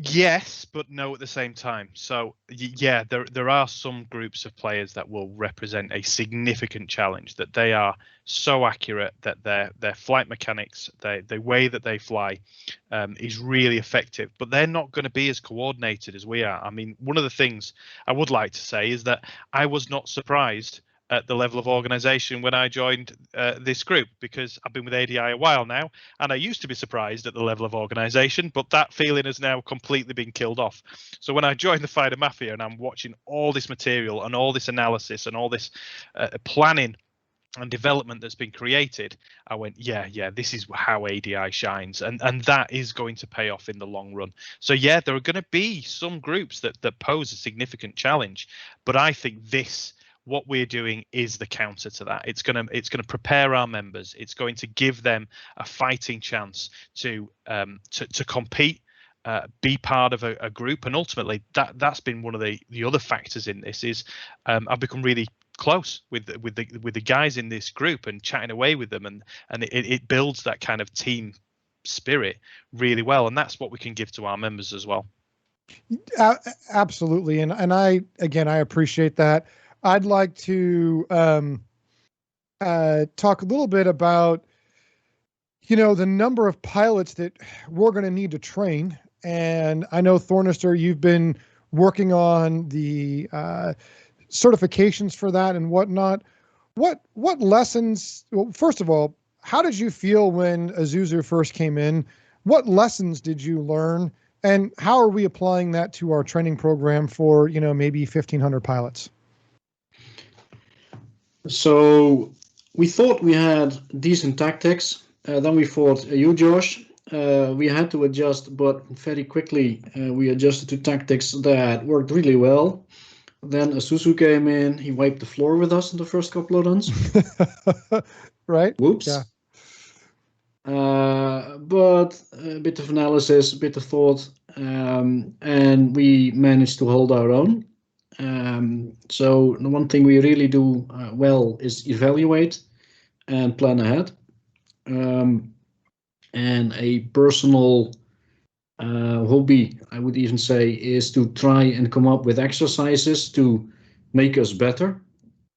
Yes, but no at the same time. So yeah, there are some groups of players that will represent a significant challenge, that they are so accurate that their flight mechanics, the way that they fly, is really effective. But they're not going to be as coordinated as we are. I mean, one of the things I would like to say is that I was not surprised at the level of organization when I joined this group, because I've been with ADI a while now, and I used to be surprised at the level of organization, but that feeling has now completely been killed off. So when I joined the Fighter Mafia and I'm watching all this material and all this analysis and all this planning and development that's been created, I went, yeah, this is how ADI shines, and that is going to pay off in the long run. So yeah, there are going to be some groups that pose a significant challenge, but I think what we're doing is the counter to that. It's going to prepare our members. It's going to give them a fighting chance to compete, be part of a group, and ultimately that's been one of the other factors in this. Is I've become really close with the guys in this group and chatting away with them, and it builds that kind of team spirit really well, and that's what we can give to our members as well. Absolutely, and I appreciate that. I'd like to talk a little bit about, the number of pilots that we're going to need to train. And I know, Thornister, you've been working on the certifications for that and whatnot. What lessons? Well, first of all, how did you feel when Azuzu first came in? What lessons did you learn? And how are we applying that to our training program for, maybe 1,500 pilots? So we thought we had decent tactics. Then we fought you, Josh. We had to adjust, but very quickly we adjusted to tactics that worked really well. Then Asusu came in. He wiped the floor with us in the first couple of runs. Right? Whoops. Yeah. But a bit of analysis, a bit of thought, and we managed to hold our own. So the one thing we really do well is evaluate and plan ahead. And a personal hobby, I would even say, is to try and come up with exercises to make us better.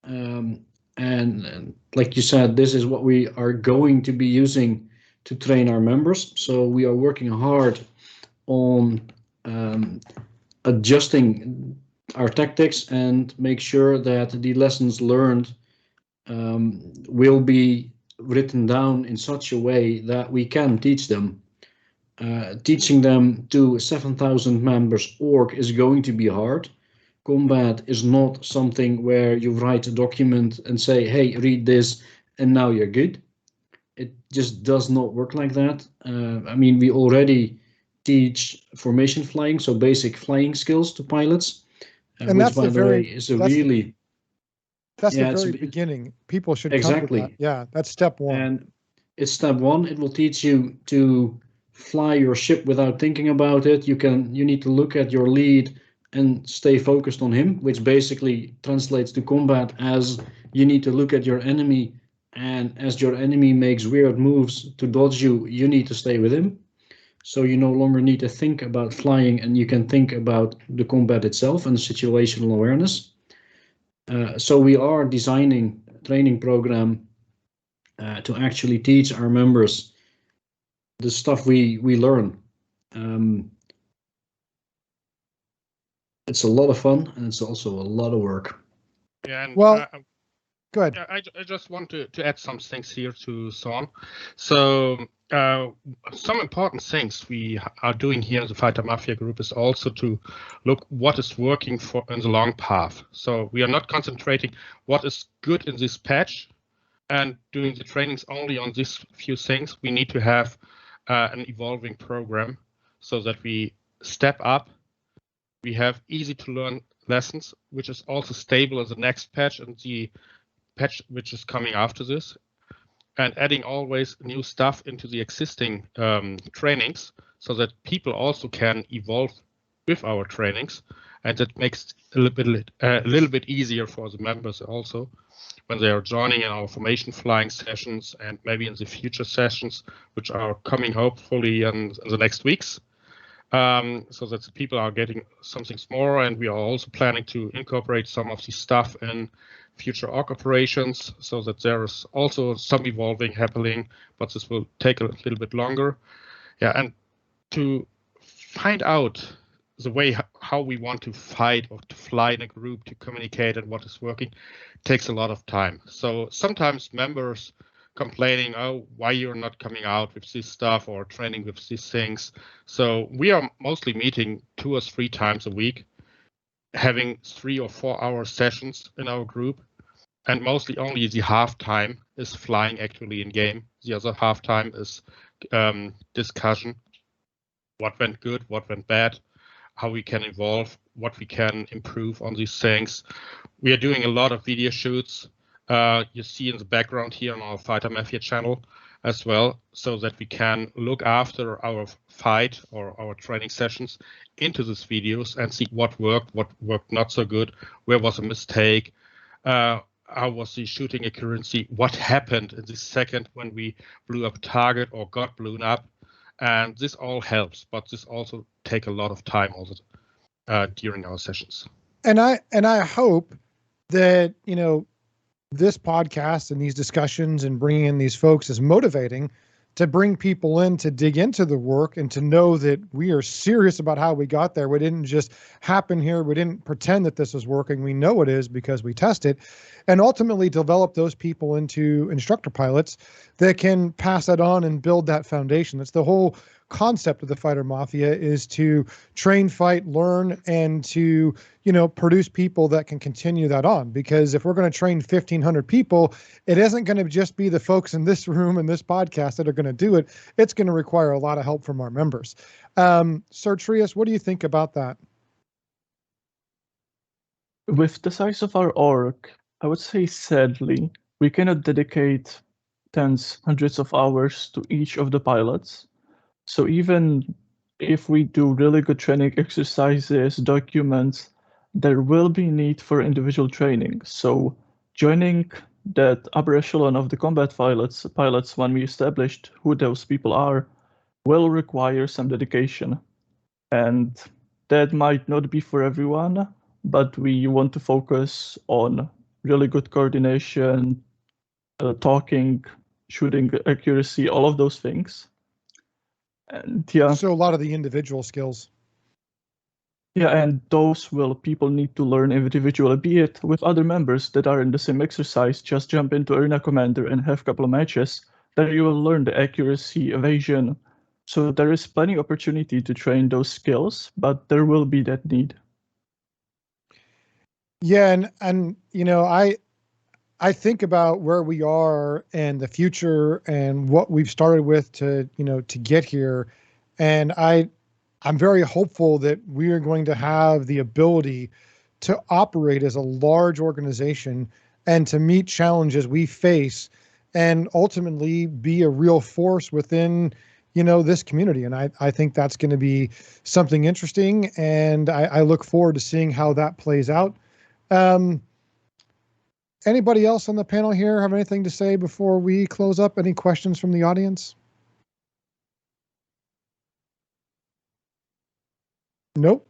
And like you said, this is what we are going to be using to train our members. So we are working hard on adjusting our tactics and make sure that the lessons learned will be written down in such a way that we can teach them. Teaching them to 7,000 members org is going to be hard. Combat is not something where you write a document and say, hey, read this, and now you're good. It just does not work like that. I mean, we already teach formation flying, so basic flying skills to pilots. And which, that's by the way, is the very beginning. People should exactly come to that. Yeah, that's step one. And it's step one. It will teach you to fly your ship without thinking about it. You need to look at your lead and stay focused on him, which basically translates to combat as you need to look at your enemy, and as your enemy makes weird moves to dodge you, you need to stay with him. So you no longer need to think about flying, and you can think about the combat itself and situational awareness. So we are designing a training program to actually teach our members the stuff we learn. It's a lot of fun, and it's also a lot of work. Yeah, and Well, go ahead. I just want to add some things here to Sean. So some important things we are doing here in the Fighter Mafia group is also to look what is working for in the long path. So we are not concentrating what is good in this patch and doing the trainings only on these few things. We need to have an evolving program so that we step up. We have easy to learn lessons, which is also stable in the next patch and the patch which is coming after this, and adding always new stuff into the existing trainings so that people also can evolve with our trainings, and that makes a little bit easier for the members also when they are joining in our formation flying sessions and maybe in the future sessions which are coming hopefully in the next weeks. So that the people are getting something more, and we are also planning to incorporate some of the stuff in future org operations so that there is also some evolving happening, but this will take a little bit longer. Yeah, and to find out the way how we want to fight or to fly in a group, to communicate and what is working takes a lot of time. So sometimes members complaining, oh, why you're not coming out with this stuff or training with these things. So we are mostly meeting 2 or 3 times a week, having 3 or 4 hour sessions in our group, and mostly only the half time is flying actually in game. The other half time is discussion, what went good, what went bad, how we can evolve, what we can improve on these things. We are doing a lot of video shoots. You see in the background here on our Fighter Mafia channel as well, so that we can look after our fight or our training sessions into these videos and see what worked not so good, where was a mistake, how was the shooting accuracy, what happened in this second when we blew up a target or got blown up. And this all helps, but this also take a lot of time also during our sessions. And I hope that, you know, this podcast and these discussions and bringing in these folks is motivating to bring people in to dig into the work and to know that we are serious about how we got there. We didn't just happen here. We didn't pretend that this was working. We know it is because we test it, and ultimately develop those people into instructor pilots that can pass that on and build that foundation. That's the whole concept of the Fighter Mafia, is to train, fight, learn, and to, you know, produce people that can continue that on. Because if we're going to train 1,500 people, it isn't going to just be the folks in this room and this podcast that are going to do it. It's going to require a lot of help from our members. Sir Trias, what do you think about that? With the size of our org, I would say sadly, we cannot dedicate tens, hundreds of hours to each of the pilots. So even if we do really good training exercises, documents, there will be need for individual training. So joining that upper echelon of the combat pilots when we established who those people are, will require some dedication. And that might not be for everyone, but we want to focus on really good coordination, talking, shooting accuracy, all of those things. And yeah. So a lot of the individual skills. Yeah, and those will people need to learn individually, be it with other members that are in the same exercise. Just jump into Arena Commander and have a couple of matches. There you will learn the accuracy, evasion. So there is plenty of opportunity to train those skills, but there will be that need. Yeah, and you know, I think about where we are and the future and what we've started with to, you know, to get here. And I'm very hopeful that we are going to have the ability to operate as a large organization and to meet challenges we face and ultimately be a real force within, you know, this community. And I think that's going to be something interesting. And I look forward to seeing how that plays out. Anybody else on the panel here have anything to say before we close up? Any questions from the audience? Nope.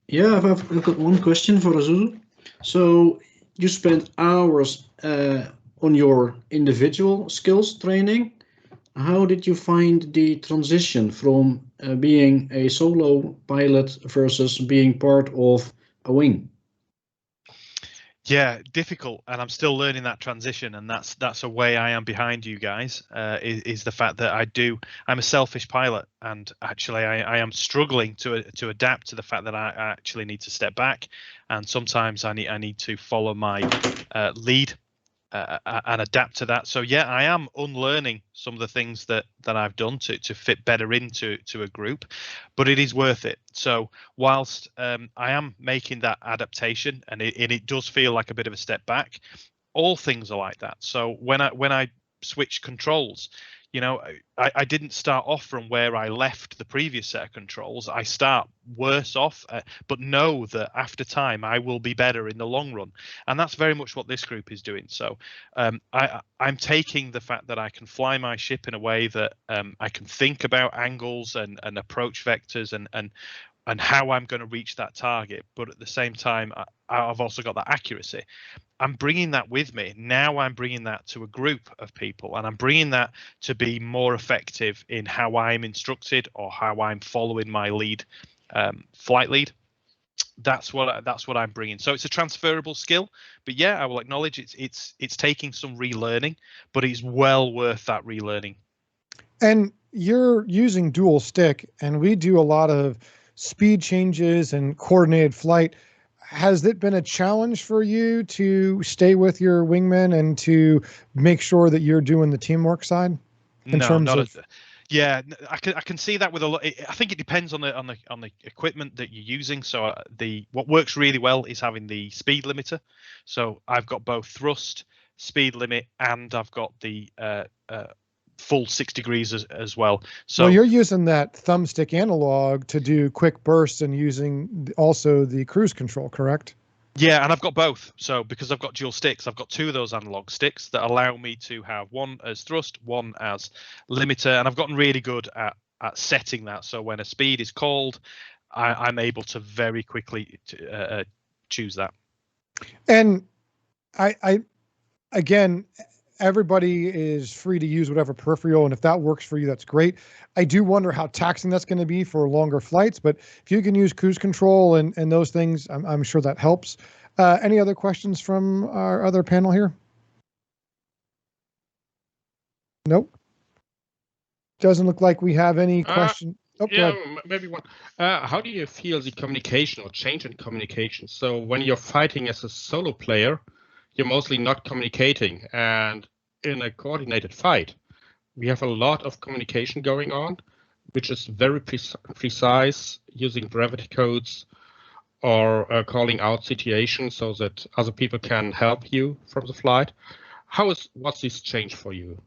Yeah, I've got one question for Azul. So you spent hours on your individual skills training. how did you find the transition from being a solo pilot versus being part of a wing? Yeah, difficult, and I'm still learning that transition, and that's a way I am behind you guys. Is the fact that I'm a selfish pilot, and actually I am struggling to adapt to the fact that I actually need to step back, and sometimes I need to follow my lead and adapt to that. So yeah, I am unlearning some of the things that I've done to fit better into a group, but it is worth it. So whilst I am making that adaptation, and it does feel like a bit of a step back, all things are like that. So when I switch controls, you know, I didn't start off from where I left the previous set of controls. I start worse off, but know that after time I will be better in the long run, and that's very much what this group is doing. So I'm taking the fact that I can fly my ship in a way that I can think about angles and approach vectors and how I'm going to reach that target, but at the same time I've also got that accuracy. I'm bringing that with me. Now I'm bringing that to a group of people, and I'm bringing that to be more effective in how I'm instructed or how I'm following my lead, flight lead. That's what I'm bringing. So it's a transferable skill, but yeah, I will acknowledge it's taking some relearning, but it's well worth that relearning. And you're using dual stick, and we do a lot of speed changes and coordinated flight. Has it been a challenge for you to stay with your wingman and to make sure that you're doing the teamwork side? No, not of, yeah, I can see that with a lot. I think it depends on the equipment that you're using. So what works really well is having the speed limiter. So I've got both thrust, speed limit, and I've got the full 6 degrees as well. So well, you're using that thumbstick analog to do quick bursts and using also the cruise control, correct? Yeah, and I've got both. So because I've got dual sticks, I've got 2 of those analog sticks that allow me to have one as thrust, one as limiter, and I've gotten really good at setting that. So when a speed is called, I'm able to very quickly choose that. And I again, everybody is free to use whatever peripheral, and if that works for you, that's great. I do wonder how taxing that's going to be for longer flights, but if you can use cruise control and those things, I'm sure that helps. Any other questions from our other panel here? Nope. Doesn't look like we have any question. Oh, yeah, maybe one. How do you feel the communication or change in communication? So when you're fighting as a solo player, you're mostly not communicating, and in a coordinated fight, we have a lot of communication going on, which is very precise, using gravity codes or calling out situations so that other people can help you from the flight. What's this change for you?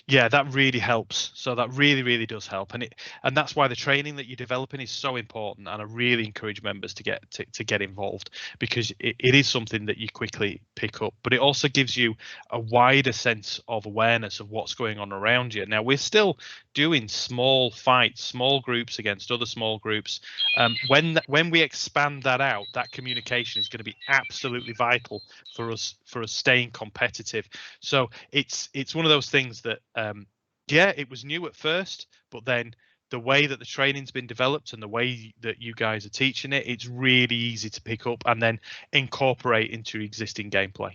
Yeah, that really helps. So that really does help, and that's why the training that you're developing is so important. And I really encourage members to get involved, because it is something that you quickly pick up, but it also gives you a wider sense of awareness of what's going on around you. Now we're still doing small fights, small groups against other small groups. When we expand that out, that communication is going to be absolutely vital for us staying competitive. So it's one of those things that yeah, it was new at first, but then the way that the training's been developed and the way that you guys are teaching it, it's really easy to pick up and then incorporate into existing gameplay.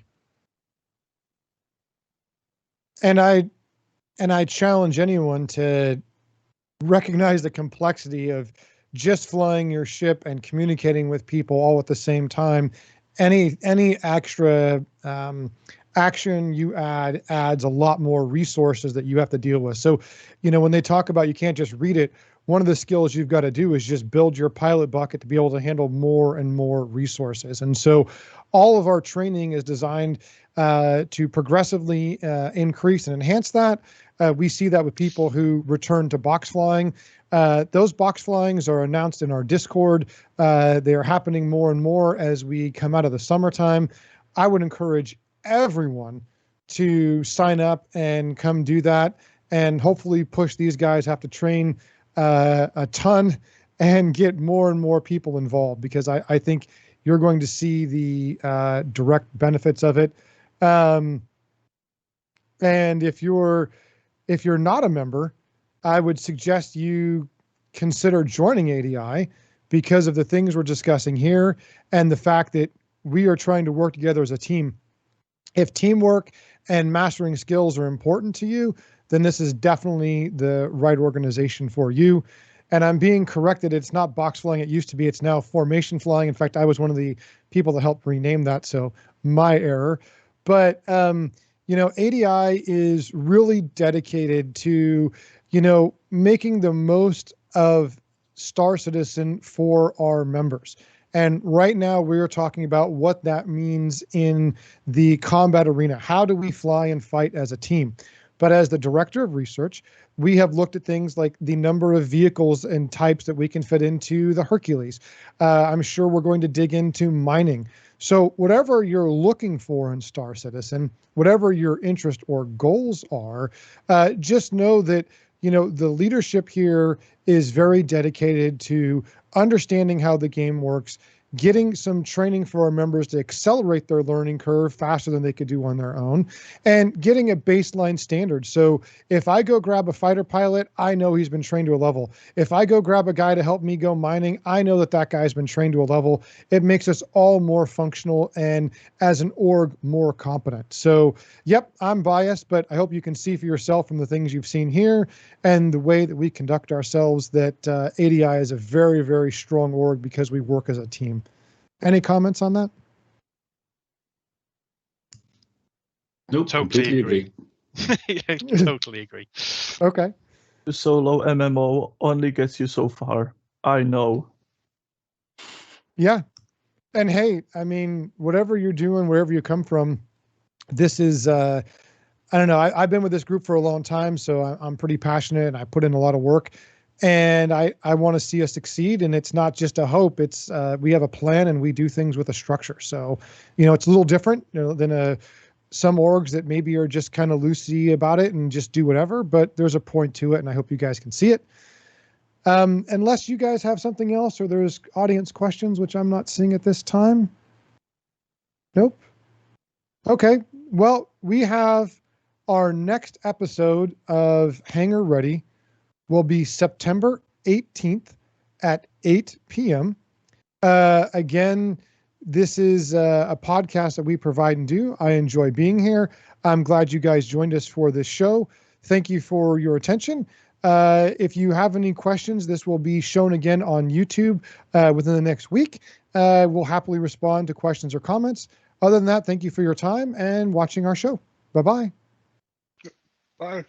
And I challenge anyone to recognize the complexity of just flying your ship and communicating with people all at the same time. Any extra action you add adds a lot more resources that you have to deal with. So, when they talk about you can't just read it, one of the skills you've got to do is just build your pilot bucket to be able to handle more and more resources. And so all of our training is designed to progressively increase and enhance that. We see that with people who return to box flying. Those box flyings are announced in our Discord. They are happening more and more as we come out of the summertime. I would encourage everyone to sign up and come do that, and hopefully push these guys have to train a ton and get more and more people involved, because I think you're going to see the direct benefits of it. And if you're if you're not a member, I would suggest you consider joining ADI because of the things we're discussing here and the fact that we are trying to work together as a team. If teamwork and mastering skills are important to you, then this is definitely the right organization for you. And I'm being corrected. It's not box flying. It used to be. It's now formation flying. In fact, I was one of the people that helped rename that. So my error. But, ADI is really dedicated to, making the most of Star Citizen for our members. And right now we're talking about what that means in the combat arena. How do we fly and fight as a team? But as the director of research, we have looked at things like the number of vehicles and types that we can fit into the Hercules. I'm sure we're going to dig into mining. So whatever you're looking for in Star Citizen, whatever your interest or goals are, just know that, the leadership here is very dedicated to understanding how the game works, getting some training for our members to accelerate their learning curve faster than they could do on their own, and getting a baseline standard. So if I go grab a fighter pilot, I know he's been trained to a level. If I go grab a guy to help me go mining, I know that guy's been trained to a level. It makes us all more functional and as an org more competent. So, yep, I'm biased, but I hope you can see for yourself from the things you've seen here and the way that we conduct ourselves that ADI is a very, very strong org because we work as a team. Any comments on that? Nope, Totally completely agree. Totally agree. Okay. The solo MMO only gets you so far. I know. Yeah. And hey, I mean, whatever you're doing, wherever you come from, this is, I don't know, I've been with this group for a long time, so I'm pretty passionate and I put in a lot of work. And I want to see us succeed. And it's not just a hope. It's we have a plan and we do things with a structure. So, it's a little different than some orgs that maybe are just kind of loosey about it and just do whatever. But there's a point to it, and I hope you guys can see it. Unless you guys have something else or there's audience questions, which I'm not seeing at this time. Nope. Okay. Well, we have our next episode of Hangar Ready will be September 18th at 8 p.m. Again, this is a podcast that we provide and do. I enjoy being here. I'm glad you guys joined us for this show. Thank you for your attention. If you have any questions, this will be shown again on YouTube within the next week. We'll happily respond to questions or comments. Other than that, thank you for your time and watching our show. Bye-bye. Bye.